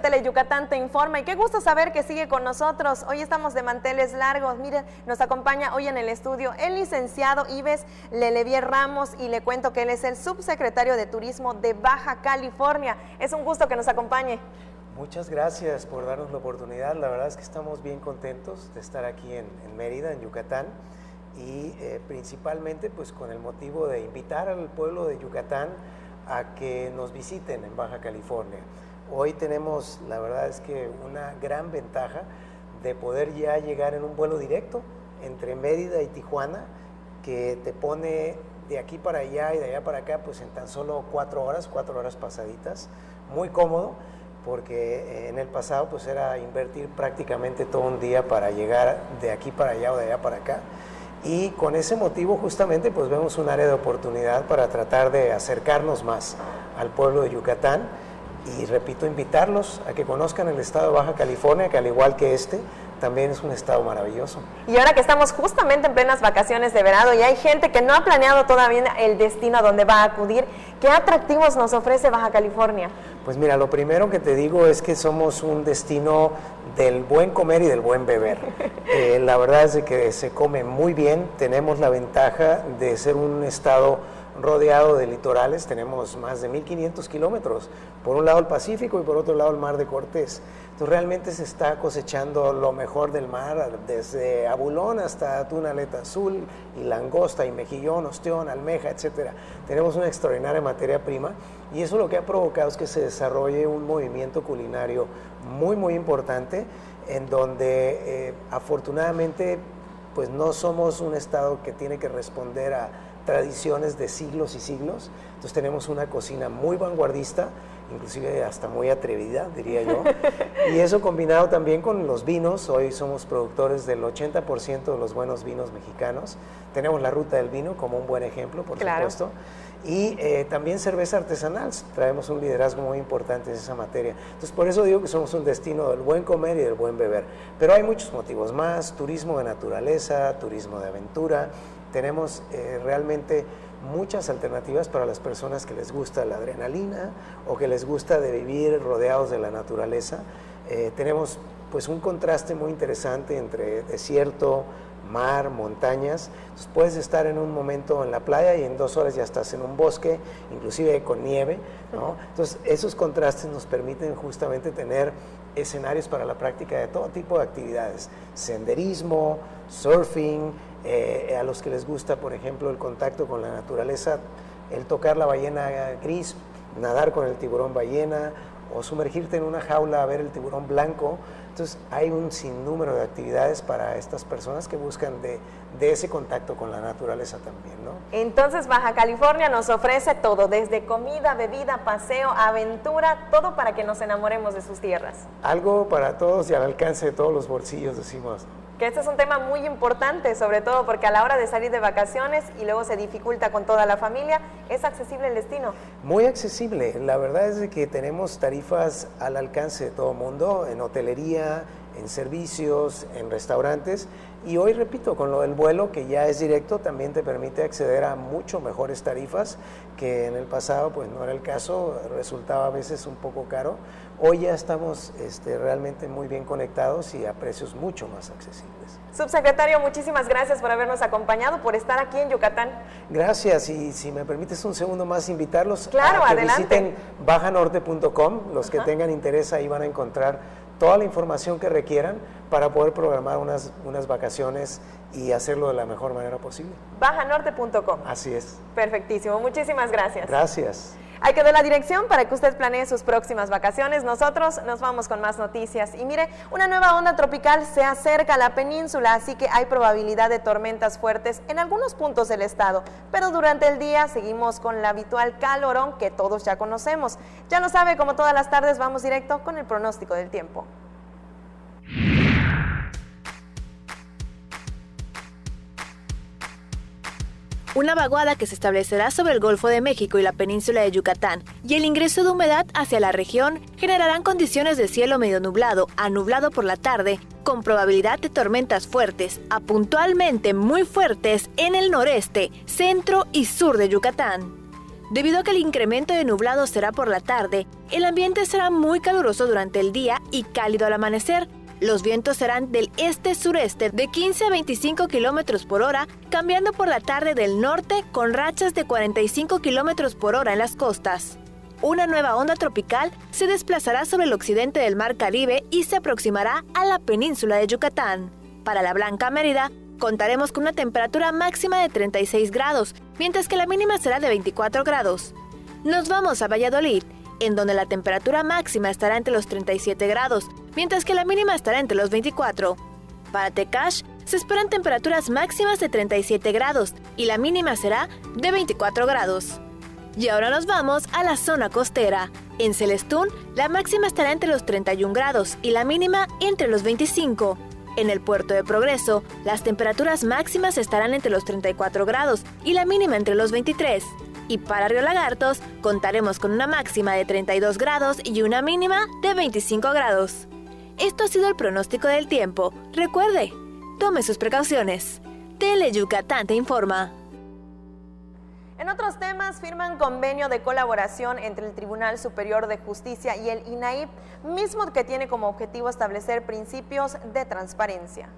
Teleyucatán te informa y qué gusto saber que sigue con nosotros. Hoy estamos de manteles largos. Miren, nos acompaña hoy en el estudio el licenciado Ives Lelevier Ramos y le cuento que él es el subsecretario de Turismo de Baja California. Es un gusto que nos acompañe. Muchas gracias por darnos la oportunidad. La verdad es que estamos bien contentos de estar aquí en Mérida, en Yucatán, y principalmente pues con el motivo de invitar al pueblo de Yucatán a que nos visiten en Baja California. Hoy tenemos, la verdad es que una gran ventaja de poder ya llegar en un vuelo directo entre Mérida y Tijuana, que te pone de aquí para allá y de allá para acá pues en tan solo 4 horas pasaditas, muy cómodo, porque en el pasado pues era invertir prácticamente todo un día para llegar de aquí para allá o de allá para acá. Y con ese motivo justamente pues vemos un área de oportunidad para tratar de acercarnos más al pueblo de Yucatán y, repito, invitarlos a que conozcan el estado de Baja California, que al igual que también es un estado maravilloso. Y ahora que estamos justamente en plenas vacaciones de verano y hay gente que no ha planeado todavía el destino a donde va a acudir, ¿qué atractivos nos ofrece Baja California? Pues mira, lo primero que te digo es que somos un destino del buen comer y del buen beber. La verdad es de que se come muy bien, tenemos la ventaja de ser un estado rodeado de litorales, tenemos más de 1.500 kilómetros, por un lado el Pacífico y por otro lado el Mar de Cortés. Entonces realmente se está cosechando lo mejor del mar, desde abulón hasta atún aleta azul y langosta y mejillón, ostión, almeja, etcétera. Tenemos una extraordinaria materia prima y eso lo que ha provocado es que se desarrolle un movimiento culinario muy, muy importante, en donde afortunadamente pues no somos un estado que tiene que responder a tradiciones de siglos y siglos. Entonces tenemos una cocina muy vanguardista, inclusive hasta muy atrevida, diría yo, y eso combinado también con los vinos. Hoy somos productores del 80% de los buenos vinos mexicanos. Tenemos la Ruta del Vino como un buen ejemplo, por supuesto, y también cerveza artesanal. Traemos un liderazgo muy importante en esa materia. Entonces por eso digo que somos un destino del buen comer y del buen beber, pero hay muchos motivos más: turismo de naturaleza, turismo de aventura. Tenemos realmente muchas alternativas para las personas que les gusta la adrenalina o que les gusta de vivir rodeados de la naturaleza. Tenemos pues un contraste muy interesante entre desierto, mar, montañas. Entonces puedes estar en un momento en la playa y en 2 horas ya estás en un bosque, inclusive con nieve, ¿no? Entonces esos contrastes nos permiten justamente tener escenarios para la práctica de todo tipo de actividades: senderismo, surfing, a los que les gusta, por ejemplo, el contacto con la naturaleza, el tocar la ballena gris, nadar con el tiburón ballena o sumergirte en una jaula a ver el tiburón blanco. Entonces hay un sinnúmero de actividades para estas personas que buscan de ese contacto con la naturaleza también, ¿no? Entonces Baja California nos ofrece todo, desde comida, bebida, paseo, aventura, todo para que nos enamoremos de sus tierras. Algo para todos y al alcance de todos los bolsillos, decimos. Que este es un tema muy importante, sobre todo porque a la hora de salir de vacaciones y luego se dificulta con toda la familia, ¿es accesible el destino? Muy accesible. La verdad es de que tenemos tarifas al alcance de todo el mundo, en hotelería, en servicios, en restaurantes. Y hoy, repito, con lo del vuelo, que ya es directo, también te permite acceder a mucho mejores tarifas, que en el pasado pues no era el caso, resultaba a veces un poco caro. Hoy ya estamos realmente muy bien conectados y a precios mucho más accesibles. Subsecretario, muchísimas gracias por habernos acompañado, por estar aquí en Yucatán. Gracias, y si me permites un segundo más, invitarlos a que visiten bajanorte.com. Los que tengan interés ahí van a encontrar toda la información que requieran para poder programar unas vacaciones y hacerlo de la mejor manera posible. Bajanorte.com. Así es. Perfectísimo, muchísimas gracias. Gracias. Ahí quedó la dirección para que usted planee sus próximas vacaciones. Nosotros nos vamos con más noticias. Y mire, una nueva onda tropical se acerca a la península, así que hay probabilidad de tormentas fuertes en algunos puntos del estado. Pero durante el día seguimos con el habitual calorón que todos ya conocemos. Ya lo sabe, como todas las tardes, vamos directo con el pronóstico del tiempo. Una vaguada que se establecerá sobre el Golfo de México y la península de Yucatán y el ingreso de humedad hacia la región generarán condiciones de cielo medio nublado a nublado por la tarde, con probabilidad de tormentas fuertes a puntualmente muy fuertes en el noreste, centro y sur de Yucatán. Debido a que el incremento de nublado será por la tarde, el ambiente será muy caluroso durante el día y cálido al amanecer. Los vientos serán del este-sureste de 15 a 25 kilómetros por hora, cambiando por la tarde del norte con rachas de 45 kilómetros por hora en las costas. Una nueva onda tropical se desplazará sobre el occidente del Mar Caribe y se aproximará a la península de Yucatán. Para la Blanca Mérida, contaremos con una temperatura máxima de 36 grados, mientras que la mínima será de 24 grados. Nos vamos a Valladolid, en donde la temperatura máxima estará entre los 37 grados, mientras que la mínima estará entre los 24. Para Tecash, se esperan temperaturas máximas de 37 grados y la mínima será de 24 grados. Y ahora nos vamos a la zona costera. En Celestún, la máxima estará entre los 31 grados y la mínima entre los 25. En el puerto de Progreso, las temperaturas máximas estarán entre los 34 grados y la mínima entre los 23. Y para Río Lagartos, contaremos con una máxima de 32 grados y una mínima de 25 grados. Esto ha sido el pronóstico del tiempo. Recuerde, tome sus precauciones. Tele Yucatán te informa. En otros temas, firman convenio de colaboración entre el Tribunal Superior de Justicia y el INAIP, mismo que tiene como objetivo establecer principios de transparencia.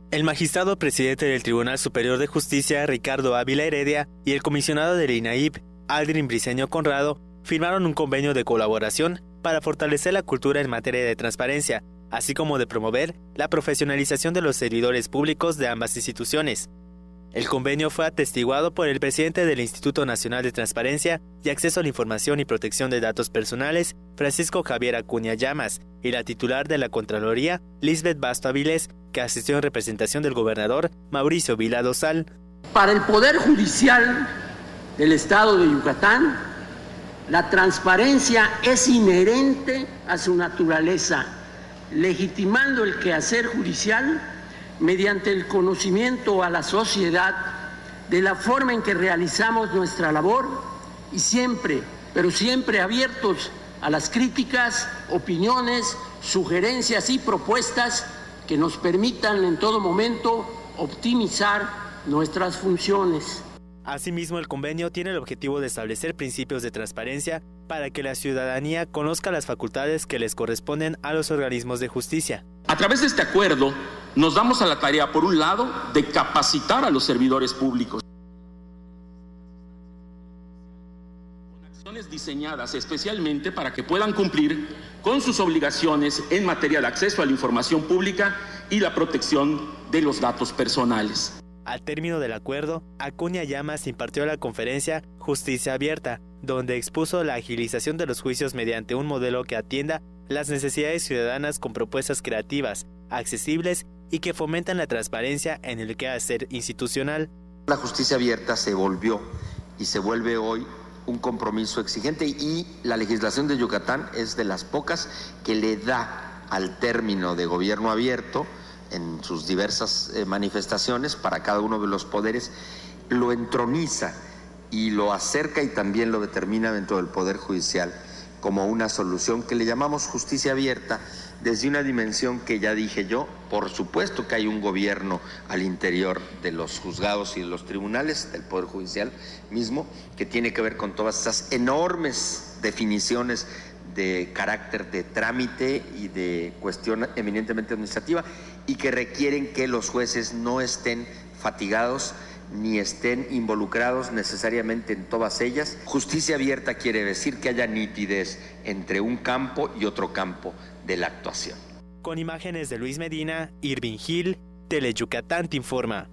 El magistrado presidente del Tribunal Superior de Justicia, Ricardo Ávila Heredia, y el comisionado del INAIP, Aldrin Briceño Conrado, firmaron un convenio de colaboración para fortalecer la cultura en materia de transparencia, así como de promover la profesionalización de los servidores públicos de ambas instituciones. El convenio fue atestiguado por el presidente del Instituto Nacional de Transparencia y Acceso a la Información y Protección de Datos Personales, Francisco Javier Acuña Llamas, y la titular de la Contraloría, Lisbeth Basto Avilés, que asistió en representación del gobernador Mauricio Vila Dosal. Para el Poder Judicial del Estado de Yucatán, la transparencia es inherente a su naturaleza, legitimando el quehacer judicial mediante el conocimiento a la sociedad de la forma en que realizamos nuestra labor y siempre, pero siempre abiertos a las críticas, opiniones, sugerencias y propuestas que nos permitan en todo momento optimizar nuestras funciones. Asimismo, el convenio tiene el objetivo de establecer principios de transparencia para que la ciudadanía conozca las facultades que les corresponden a los organismos de justicia. A través de este acuerdo, nos damos a la tarea, por un lado, de capacitar a los servidores públicos. Con acciones diseñadas especialmente para que puedan cumplir con sus obligaciones en materia de acceso a la información pública y la protección de los datos personales. Al término del acuerdo, Acuña Llamas impartió la conferencia Justicia Abierta, donde expuso la agilización de los juicios mediante un modelo que atienda las necesidades ciudadanas con propuestas creativas, accesibles y que fomentan la transparencia en el quehacer institucional. La justicia abierta se volvió y se vuelve hoy un compromiso exigente y la legislación de Yucatán es de las pocas que le da al término de gobierno abierto en sus diversas manifestaciones para cada uno de los poderes, lo entroniza y lo acerca y también lo determina dentro del Poder Judicial como una solución que le llamamos justicia abierta desde una dimensión que ya dije yo. Por supuesto que hay un gobierno al interior de los juzgados y de los tribunales, del Poder Judicial mismo, que tiene que ver con todas estas enormes definiciones de carácter de trámite y de cuestión eminentemente administrativa y que requieren que los jueces no estén fatigados ni estén involucrados necesariamente en todas ellas. Justicia abierta quiere decir que haya nitidez entre un campo y otro campo de la actuación. Con imágenes de Luis Medina, Irving Gil, Tele Yucatán te informa.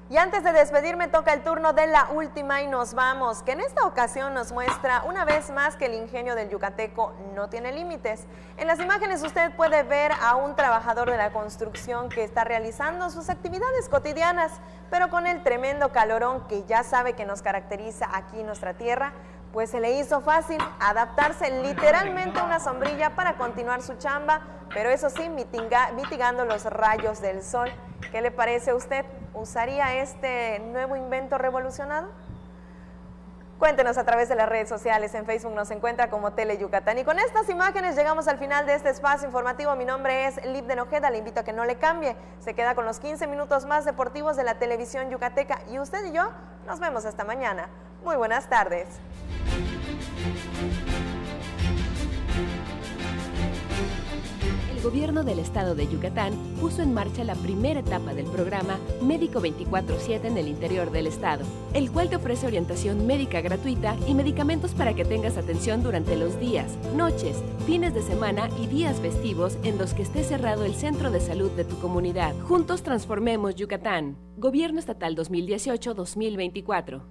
Y antes de despedirme toca el turno de la última y nos vamos, que en esta ocasión nos muestra una vez más que el ingenio del yucateco no tiene límites. En las imágenes usted puede ver a un trabajador de la construcción que está realizando sus actividades cotidianas, pero con el tremendo calorón que ya sabe que nos caracteriza aquí en nuestra tierra, pues se le hizo fácil adaptarse literalmente a una sombrilla para continuar su chamba, pero eso sí, mitigando los rayos del sol. ¿Qué le parece a usted? ¿Usaría este nuevo invento revolucionado? Cuéntenos a través de las redes sociales. En Facebook nos encuentra como Tele Yucatán. Y con estas imágenes llegamos al final de este espacio informativo. Mi nombre es Libden Ojeda. Le invito a que no le cambie. Se queda con los 15 minutos más deportivos de la televisión yucateca. Y usted y yo nos vemos hasta mañana. Muy buenas tardes. El Gobierno del Estado de Yucatán puso en marcha la primera etapa del programa Médico 24/7 en el interior del Estado, el cual te ofrece orientación médica gratuita y medicamentos para que tengas atención durante los días, noches, fines de semana y días festivos en los que esté cerrado el centro de salud de tu comunidad. Juntos transformemos Yucatán. Gobierno Estatal 2018-2024.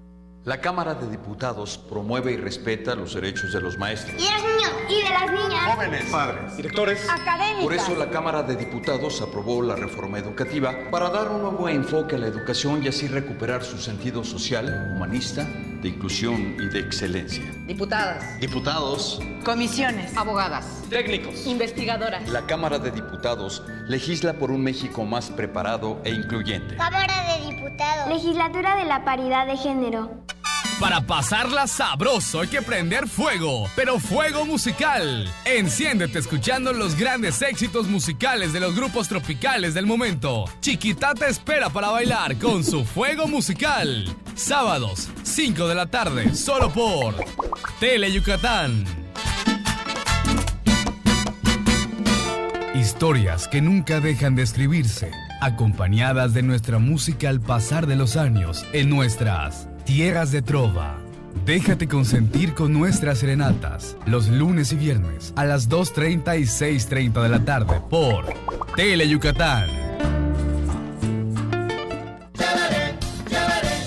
La Cámara de Diputados promueve y respeta los derechos de los maestros, y de los niños y de las niñas, jóvenes, padres, directores, académicas. Por eso la Cámara de Diputados aprobó la reforma educativa para dar un nuevo enfoque a la educación y así recuperar su sentido social, humanista, de inclusión y de excelencia. Diputadas, Diputados, comisiones, abogadas, técnicos, investigadoras. La Cámara de Diputados legisla por un México más preparado e incluyente. Cámara de Diputados. Legislatura de la Paridad de Género. Para pasarla sabroso hay que prender fuego, pero fuego musical. Enciéndete escuchando los grandes éxitos musicales de los grupos tropicales del momento. Chiquita te espera para bailar con su fuego musical. Sábados, 5 de la tarde, solo por Tele Yucatán. Historias que nunca dejan de escribirse, acompañadas de nuestra música al pasar de los años en nuestras Tierras de Trova. Déjate consentir con nuestras serenatas los lunes y viernes a las 2:30 y 6:30 de la tarde por Tele Yucatán.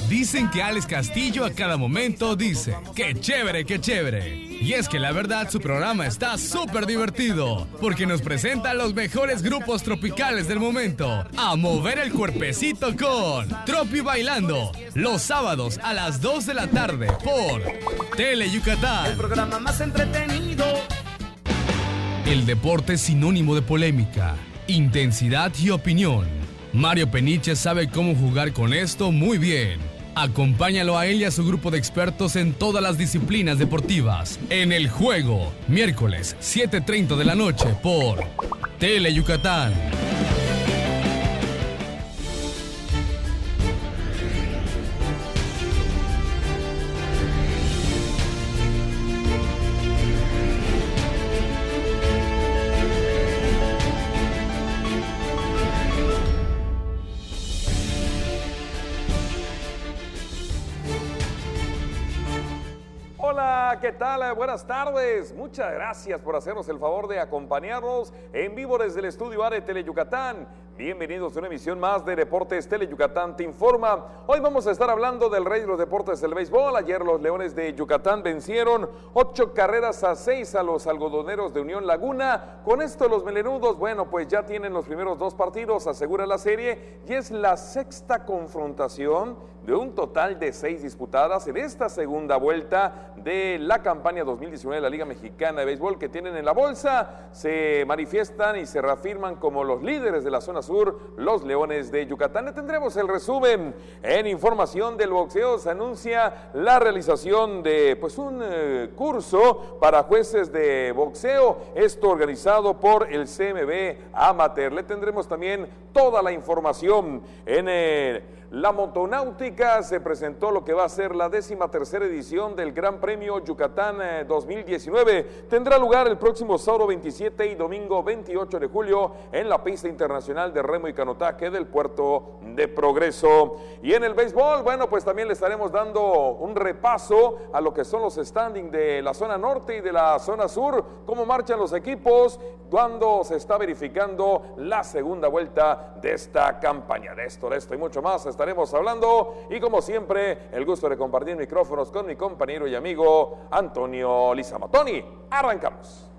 Dicen que Alex Castillo a cada momento dice, ¡qué chévere, qué chévere! Y es que la verdad su programa está súper divertido, porque nos presenta los mejores grupos tropicales del momento, a mover el cuerpecito con Tropi Bailando, los sábados a las 2 de la tarde por Tele Yucatán. El programa más entretenido. El deporte es sinónimo de polémica, intensidad y opinión. Mario Peniche sabe cómo jugar con esto muy bien. Acompáñalo a él y a su grupo de expertos en todas las disciplinas deportivas. En El Juego, miércoles 7:30 de la noche por Tele Yucatán. Hola, ¿qué tal? Buenas tardes. Muchas gracias por hacernos el favor de acompañarnos en vivo desde el estudio A de Tele Yucatán. Bienvenidos a una emisión más de Deportes Tele Yucatán Te Informa. Hoy vamos a estar hablando del rey de los deportes del béisbol. Ayer los Leones de Yucatán vencieron 8-6 a los algodoneros de Unión Laguna. Con esto los melenudos, bueno, pues ya tienen los primeros 2 partidos, asegura la serie, y es la 6ª confrontación de un total de 6 disputadas en esta segunda vuelta de la campaña 2019 de la Liga Mexicana de Béisbol que tienen en la bolsa. Se manifiestan y se reafirman como los líderes de la zona sur, los Leones de Yucatán. Le tendremos el resumen. En información del boxeo se anuncia la realización de un curso para jueces de boxeo, esto organizado por el CMB Amateur. Le tendremos también toda la información. En la motonáutica se presentó lo que va a ser la 13ª edición del Gran Premio Yucatán 2019. Tendrá lugar el próximo sábado 27 y domingo 28 de julio en la pista internacional de remo y canotaje del Puerto de Progreso. Y en el béisbol, bueno, pues también le estaremos dando un repaso a lo que son los standings de la zona norte y de la zona sur, cómo marchan los equipos, cuando se está verificando la segunda vuelta de esta campaña. De esto y mucho más estaremos hablando, y como siempre, el gusto de compartir micrófonos con mi compañero y amigo Antonio Lizama. Tony, arrancamos.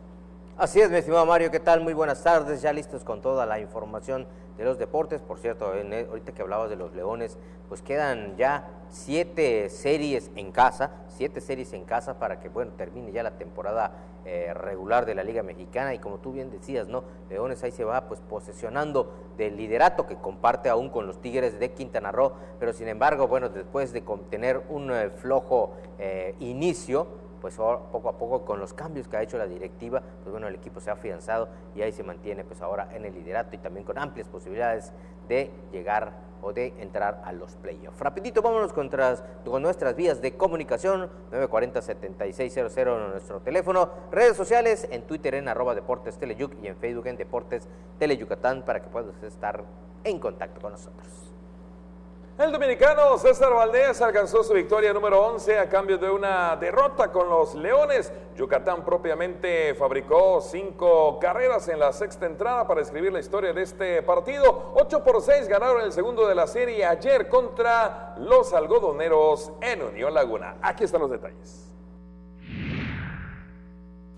Así es, mi estimado Mario, ¿qué tal? Muy buenas tardes, ya listos con toda la información de los deportes. Por cierto, ahorita que hablabas de los Leones, pues quedan ya 7 series en casa para que, bueno, termine ya la temporada regular de la Liga Mexicana, y como tú bien decías, ¿no? Leones ahí se va pues posesionando del liderato que comparte aún con los Tigres de Quintana Roo, pero sin embargo, bueno, después de tener un flojo inicio, pues poco a poco con los cambios que ha hecho la directiva, pues bueno, el equipo se ha afianzado y ahí se mantiene pues ahora en el liderato y también con amplias posibilidades de llegar o de entrar a los playoffs. Rapidito, vámonos con nuestras vías de comunicación, 940-7600 en nuestro teléfono, redes sociales, en Twitter en @Deportes Teleyuc y en Facebook en Deportes Tele Yucatán, para que puedas estar en contacto con nosotros. El dominicano César Valdés alcanzó su victoria número 11 a cambio de una derrota con los Leones. Yucatán propiamente fabricó 5 carreras en la sexta entrada para escribir la historia de este partido. 8-6 ganaron el segundo de la serie ayer contra los algodoneros en Unión Laguna. Aquí están los detalles.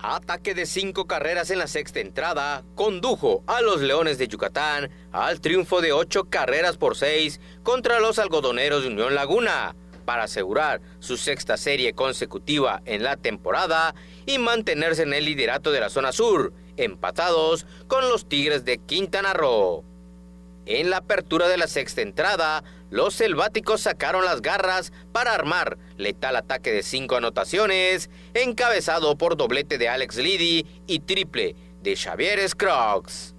Ataque de 5 carreras en la sexta entrada condujo a los Leones de Yucatán al triunfo de 8-6 contra los algodoneros de Unión Laguna para asegurar su sexta serie consecutiva en la temporada y mantenerse en el liderato de la zona sur, empatados con los Tigres de Quintana Roo. En la apertura de la sexta entrada, los selváticos sacaron las garras para armar letal ataque de 5 anotaciones, encabezado por doblete de Alex Liddy y triple de Xavier Scruggs.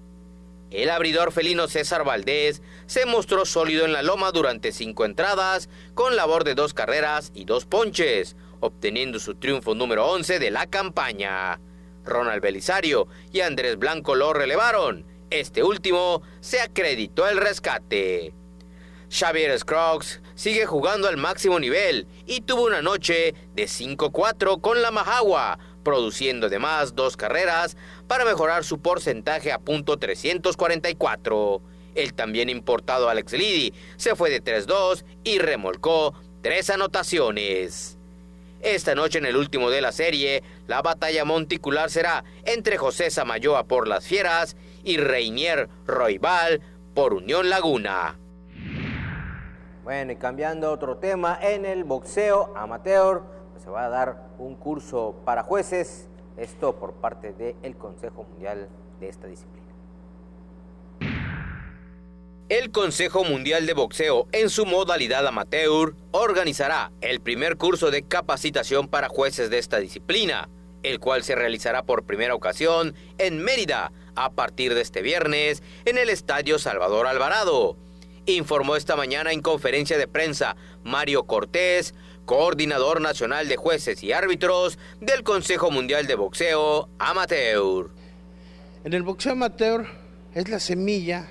El abridor felino César Valdés se mostró sólido en la loma durante 5 entradas, con labor de 2 carreras y 2 ponches, obteniendo su triunfo número 11 de la campaña. Ronald Belisario y Andrés Blanco lo relevaron. Este último se acreditó el rescate. Xavier Scruggs sigue jugando al máximo nivel y tuvo una noche de 5-4 con la Majagua, produciendo además 2 carreras para mejorar su porcentaje a .344. El también importado Alex Liddy se fue de 3-2 y remolcó 3 anotaciones. Esta noche, en el último de la serie, la batalla monticular será entre José Samayoa por las Fieras y Reinier Roybal por Unión Laguna. Bueno, y cambiando a otro tema, en el boxeo amateur pues se va a dar un curso para jueces, esto por parte del Consejo Mundial de esta disciplina. El Consejo Mundial de Boxeo, en su modalidad amateur, organizará el primer curso de capacitación para jueces de esta disciplina, el cual se realizará por primera ocasión en Mérida a partir de este viernes en el Estadio Salvador Alvarado. Informó esta mañana en conferencia de prensa Mario Cortés, coordinador nacional de jueces y árbitros del Consejo Mundial de Boxeo Amateur. En el boxeo amateur es la semilla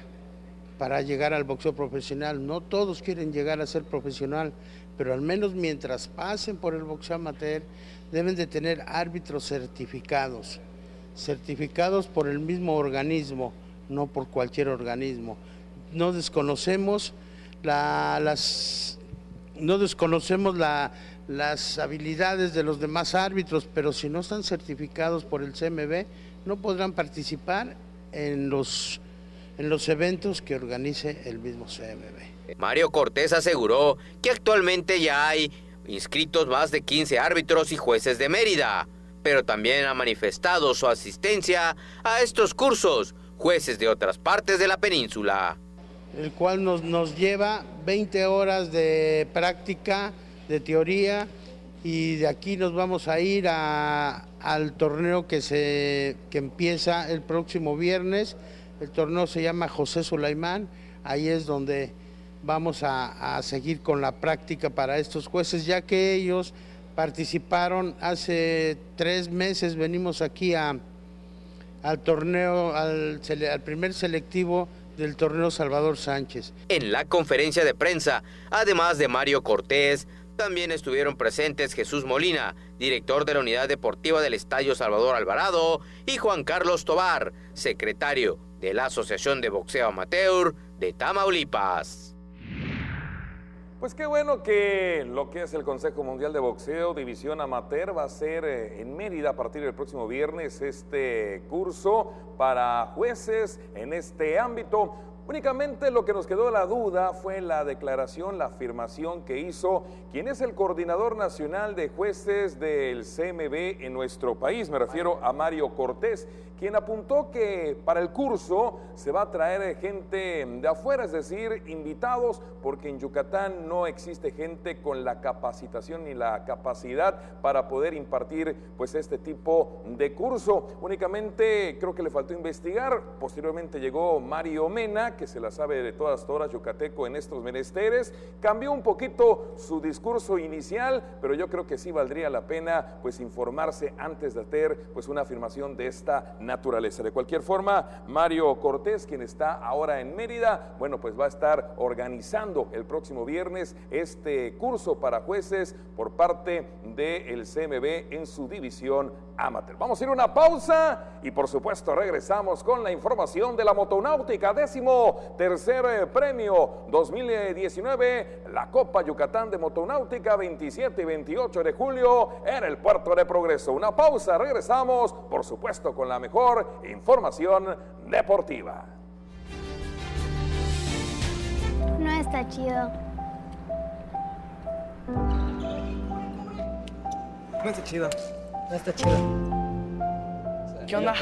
para llegar al boxeo profesional. No todos quieren llegar a ser profesional, pero al menos mientras pasen por el boxeo amateur deben de tener árbitros certificados por el mismo organismo, no por cualquier organismo. No desconocemos las habilidades de los demás árbitros, pero si no están certificados por el CMB, no podrán participar en los eventos que organice el mismo CMB. Mario Cortés aseguró que actualmente ya hay inscritos más de 15 árbitros y jueces de Mérida, pero también ha manifestado su asistencia a estos cursos jueces de otras partes de la península. El cual nos lleva 20 horas de práctica, de teoría, y de aquí nos vamos a ir al torneo que empieza el próximo viernes. El torneo se llama José Sulaimán, ahí es donde vamos a seguir con la práctica para estos jueces, ya que ellos participaron hace 3 meses, venimos aquí al torneo, al primer selectivo del torneo Salvador Sánchez. En la conferencia de prensa, además de Mario Cortés, también estuvieron presentes Jesús Molina, director de la Unidad Deportiva del Estadio Salvador Alvarado, y Juan Carlos Tobar, secretario de la Asociación de Boxeo Amateur de Tamaulipas. Pues qué bueno que lo que es el Consejo Mundial de Boxeo, División Amateur, va a ser en Mérida a partir del próximo viernes este curso para jueces en este ámbito. Únicamente lo que nos quedó la duda fue la declaración, la afirmación que hizo quien es el coordinador nacional de jueces del CMB en nuestro país. Me refiero a Mario Cortés, quien apuntó que para el curso se va a traer gente de afuera, es decir, invitados, porque en Yucatán no existe gente con la capacitación ni la capacidad para poder impartir pues este tipo de curso. Únicamente creo que le faltó investigar. Posteriormente llegó Mario Mena, que se la sabe de todas yucateco en estos menesteres. Cambió un poquito su discurso inicial, pero yo creo que sí valdría la pena pues informarse antes de hacer pues una afirmación de esta naturaleza. De cualquier forma, Mario Cortés, quien está ahora en Mérida, bueno, pues va a estar organizando el próximo viernes este curso para jueces por parte del CMB en su división amateur. Vamos a ir a una pausa y por supuesto regresamos con la información de la motonáutica, 13º premio 2019, la Copa Yucatán de Motonáutica, 27 y 28 de julio en el Puerto de Progreso. Una pausa, regresamos por supuesto con la mejor información deportiva. No está chido. No está chido. No está chido. ¿Qué onda?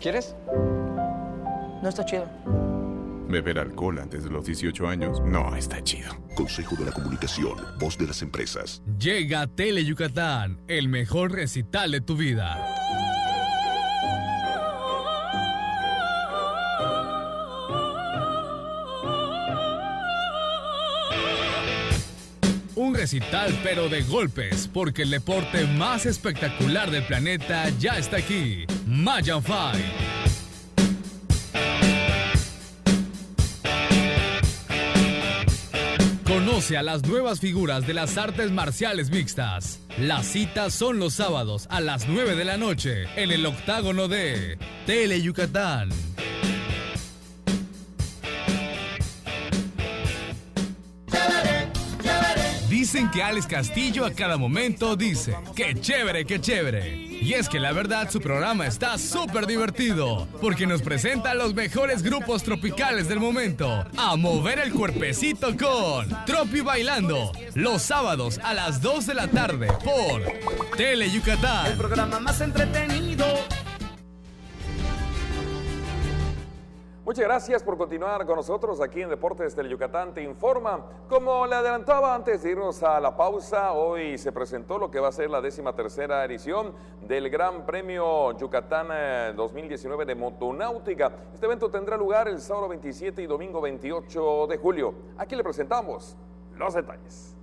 ¿Quieres? No está chido. Beber alcohol antes de los 18 años no está chido. Consejo de la Comunicación, voz de las empresas. Llega Tele Yucatán, el mejor recital de tu vida. Un recital pero de golpes, porque el deporte más espectacular del planeta ya está aquí. Mayan Fight. Conoce a las nuevas figuras de las artes marciales mixtas. Las citas son los sábados a las 9 de la noche en el octágono de Tele Yucatán. Dicen que Alex Castillo a cada momento dice, ¡qué chévere, qué chévere! Y es que la verdad su programa está súper divertido, porque nos presenta a los mejores grupos tropicales del momento, a mover el cuerpecito con Tropi Bailando, los sábados a las 2 de la tarde por Tele Yucatán. El programa más entretenido. Muchas gracias por continuar con nosotros aquí en Deportes Tele Yucatán Te Informa. Como le adelantaba antes de irnos a la pausa, hoy se presentó lo que va a ser la 13ª edición del Gran Premio Yucatán 2019 de Motonáutica. Este evento tendrá lugar el sábado 27 y domingo 28 de julio. Aquí le presentamos los detalles.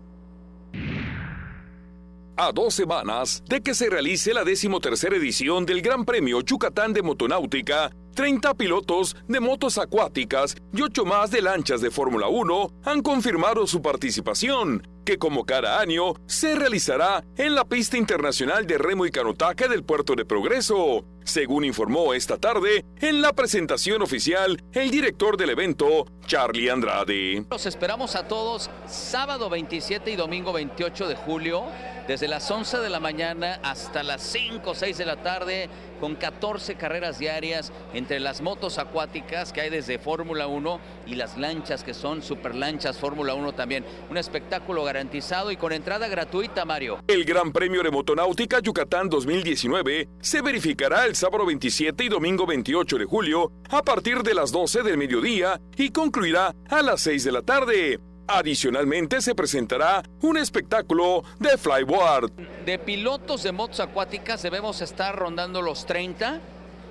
A 2 semanas de que se realice la 13ª edición del Gran Premio Yucatán de Motonáutica, 30 pilotos de motos acuáticas y 8 más de lanchas de Fórmula 1 han confirmado su participación, que como cada año se realizará en la pista internacional de remo y canotaje del Puerto de Progreso, según informó esta tarde en la presentación oficial el director del evento, Charlie Andrade. Los esperamos a todos sábado 27 y domingo 28 de julio, desde las 11 de la mañana hasta las 5 o 6 de la tarde, con 14 carreras diarias entre las motos acuáticas que hay desde Fórmula 1 y las lanchas que son superlanchas Fórmula 1 también. Un espectáculo garantizado y con entrada gratuita, Mario. El Gran Premio de Motonáutica Yucatán 2019 se verificará el sábado 27 y domingo 28 de julio a partir de las 12 del mediodía y concluirá a las 6 de la tarde. Adicionalmente se presentará un espectáculo de flyboard. De pilotos de motos acuáticas debemos estar rondando los 30,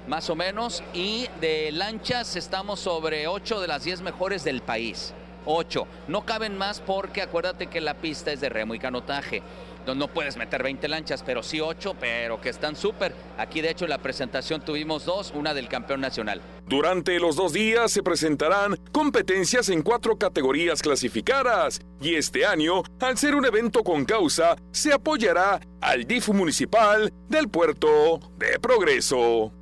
más o menos, y de lanchas estamos sobre 8 de las 10 mejores del país. 8. No caben más porque acuérdate que la pista es de remo y canotaje. No puedes meter 20 lanchas, pero sí 8, pero que están súper. Aquí, de hecho, en la presentación tuvimos 2, una del campeón nacional. Durante los 2 días se presentarán competencias en 4 categorías clasificadas. Y este año, al ser un evento con causa, se apoyará al DIF municipal del Puerto de Progreso.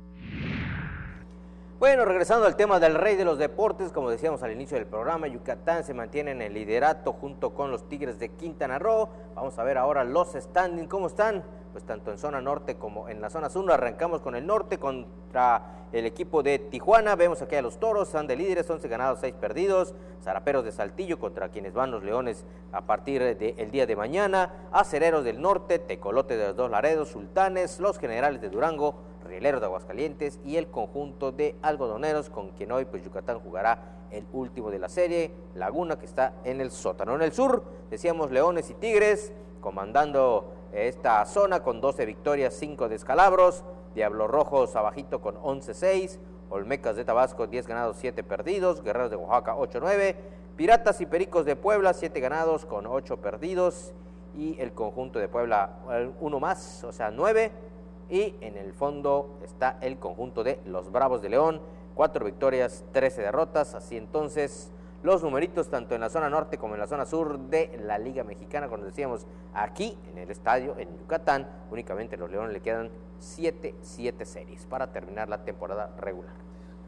Bueno, regresando al tema del rey de los deportes, como decíamos al inicio del programa, Yucatán se mantiene en el liderato junto con los Tigres de Quintana Roo. Vamos a ver ahora los standings, ¿cómo están? Pues tanto en zona norte como en la zona sur. Arrancamos con el norte contra el equipo de Tijuana. Vemos aquí a los Toros, están de líderes, 11 ganados, 6 perdidos. Zaraperos de Saltillo contra quienes van los Leones a partir del día de mañana. Acereros del Norte, Tecolote de los Dos Laredos, Sultanes, los Generales de Durango, Rieleros de Aguascalientes y el conjunto de Algodoneros, con quien hoy pues Yucatán jugará el último de la serie, Laguna, que está en el sótano. En el sur, decíamos Leones y Tigres, comandando esta zona con 12 victorias, 5 descalabros, Diablos Rojos abajito con 11-6, Olmecas de Tabasco 10 ganados, 7 perdidos, Guerreros de Oaxaca 8-9, Piratas y Pericos de Puebla 7 ganados con 8 perdidos y el conjunto de Puebla uno más, o sea 9, y en el fondo está el conjunto de los Bravos de León, 4 victorias, 13 derrotas, así entonces los numeritos tanto en la zona norte como en la zona sur de la Liga Mexicana, como decíamos, aquí en el estadio, en Yucatán, únicamente a los Leones le quedan 7 series para terminar la temporada regular.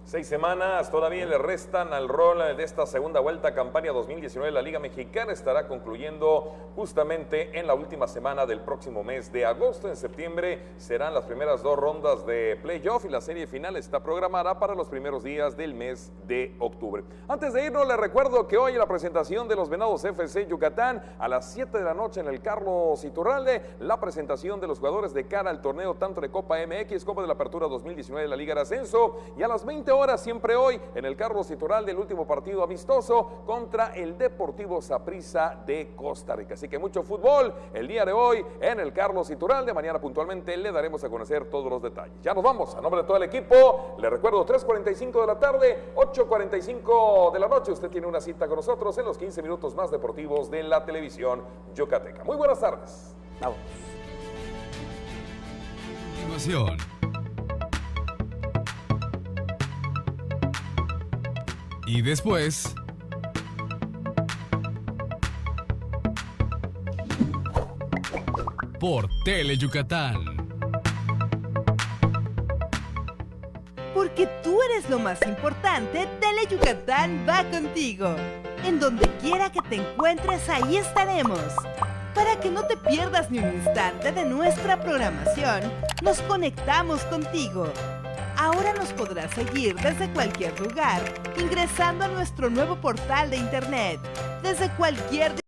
6 semanas todavía le restan al rol de esta segunda vuelta campaña 2019. La Liga Mexicana estará concluyendo justamente en la última semana del próximo mes de agosto. En septiembre serán las primeras 2 rondas de playoff y la serie final está programada para los primeros días del mes de octubre. Antes de irnos, les recuerdo que hoy la presentación de los Venados FC Yucatán a las 7 de la noche en el Carlos Iturralde, la presentación de los jugadores de cara al torneo tanto de Copa MX como de la Apertura 2019 de la Liga de Ascenso, y a las 20 horas siempre hoy en el Carlos Iturralde el último partido amistoso contra el Deportivo Saprissa de Costa Rica. Así que mucho fútbol el día de hoy en el Carlos Iturralde. Mañana puntualmente le daremos a conocer todos los detalles. Ya nos vamos, a nombre de todo el equipo, le recuerdo 3:45 de la tarde, 8:45 de la noche. Usted tiene una cita con nosotros en los 15 minutos más deportivos de la televisión yucateca. Muy buenas tardes. Vamos. Continuación. Y después, por Tele Yucatán. Porque tú eres lo más importante, Tele Yucatán va contigo. En donde quiera que te encuentres, ahí estaremos. Para que no te pierdas ni un instante de nuestra programación, nos conectamos contigo. Ahora nos podrás seguir desde cualquier lugar, ingresando a nuestro nuevo portal de internet, desde cualquier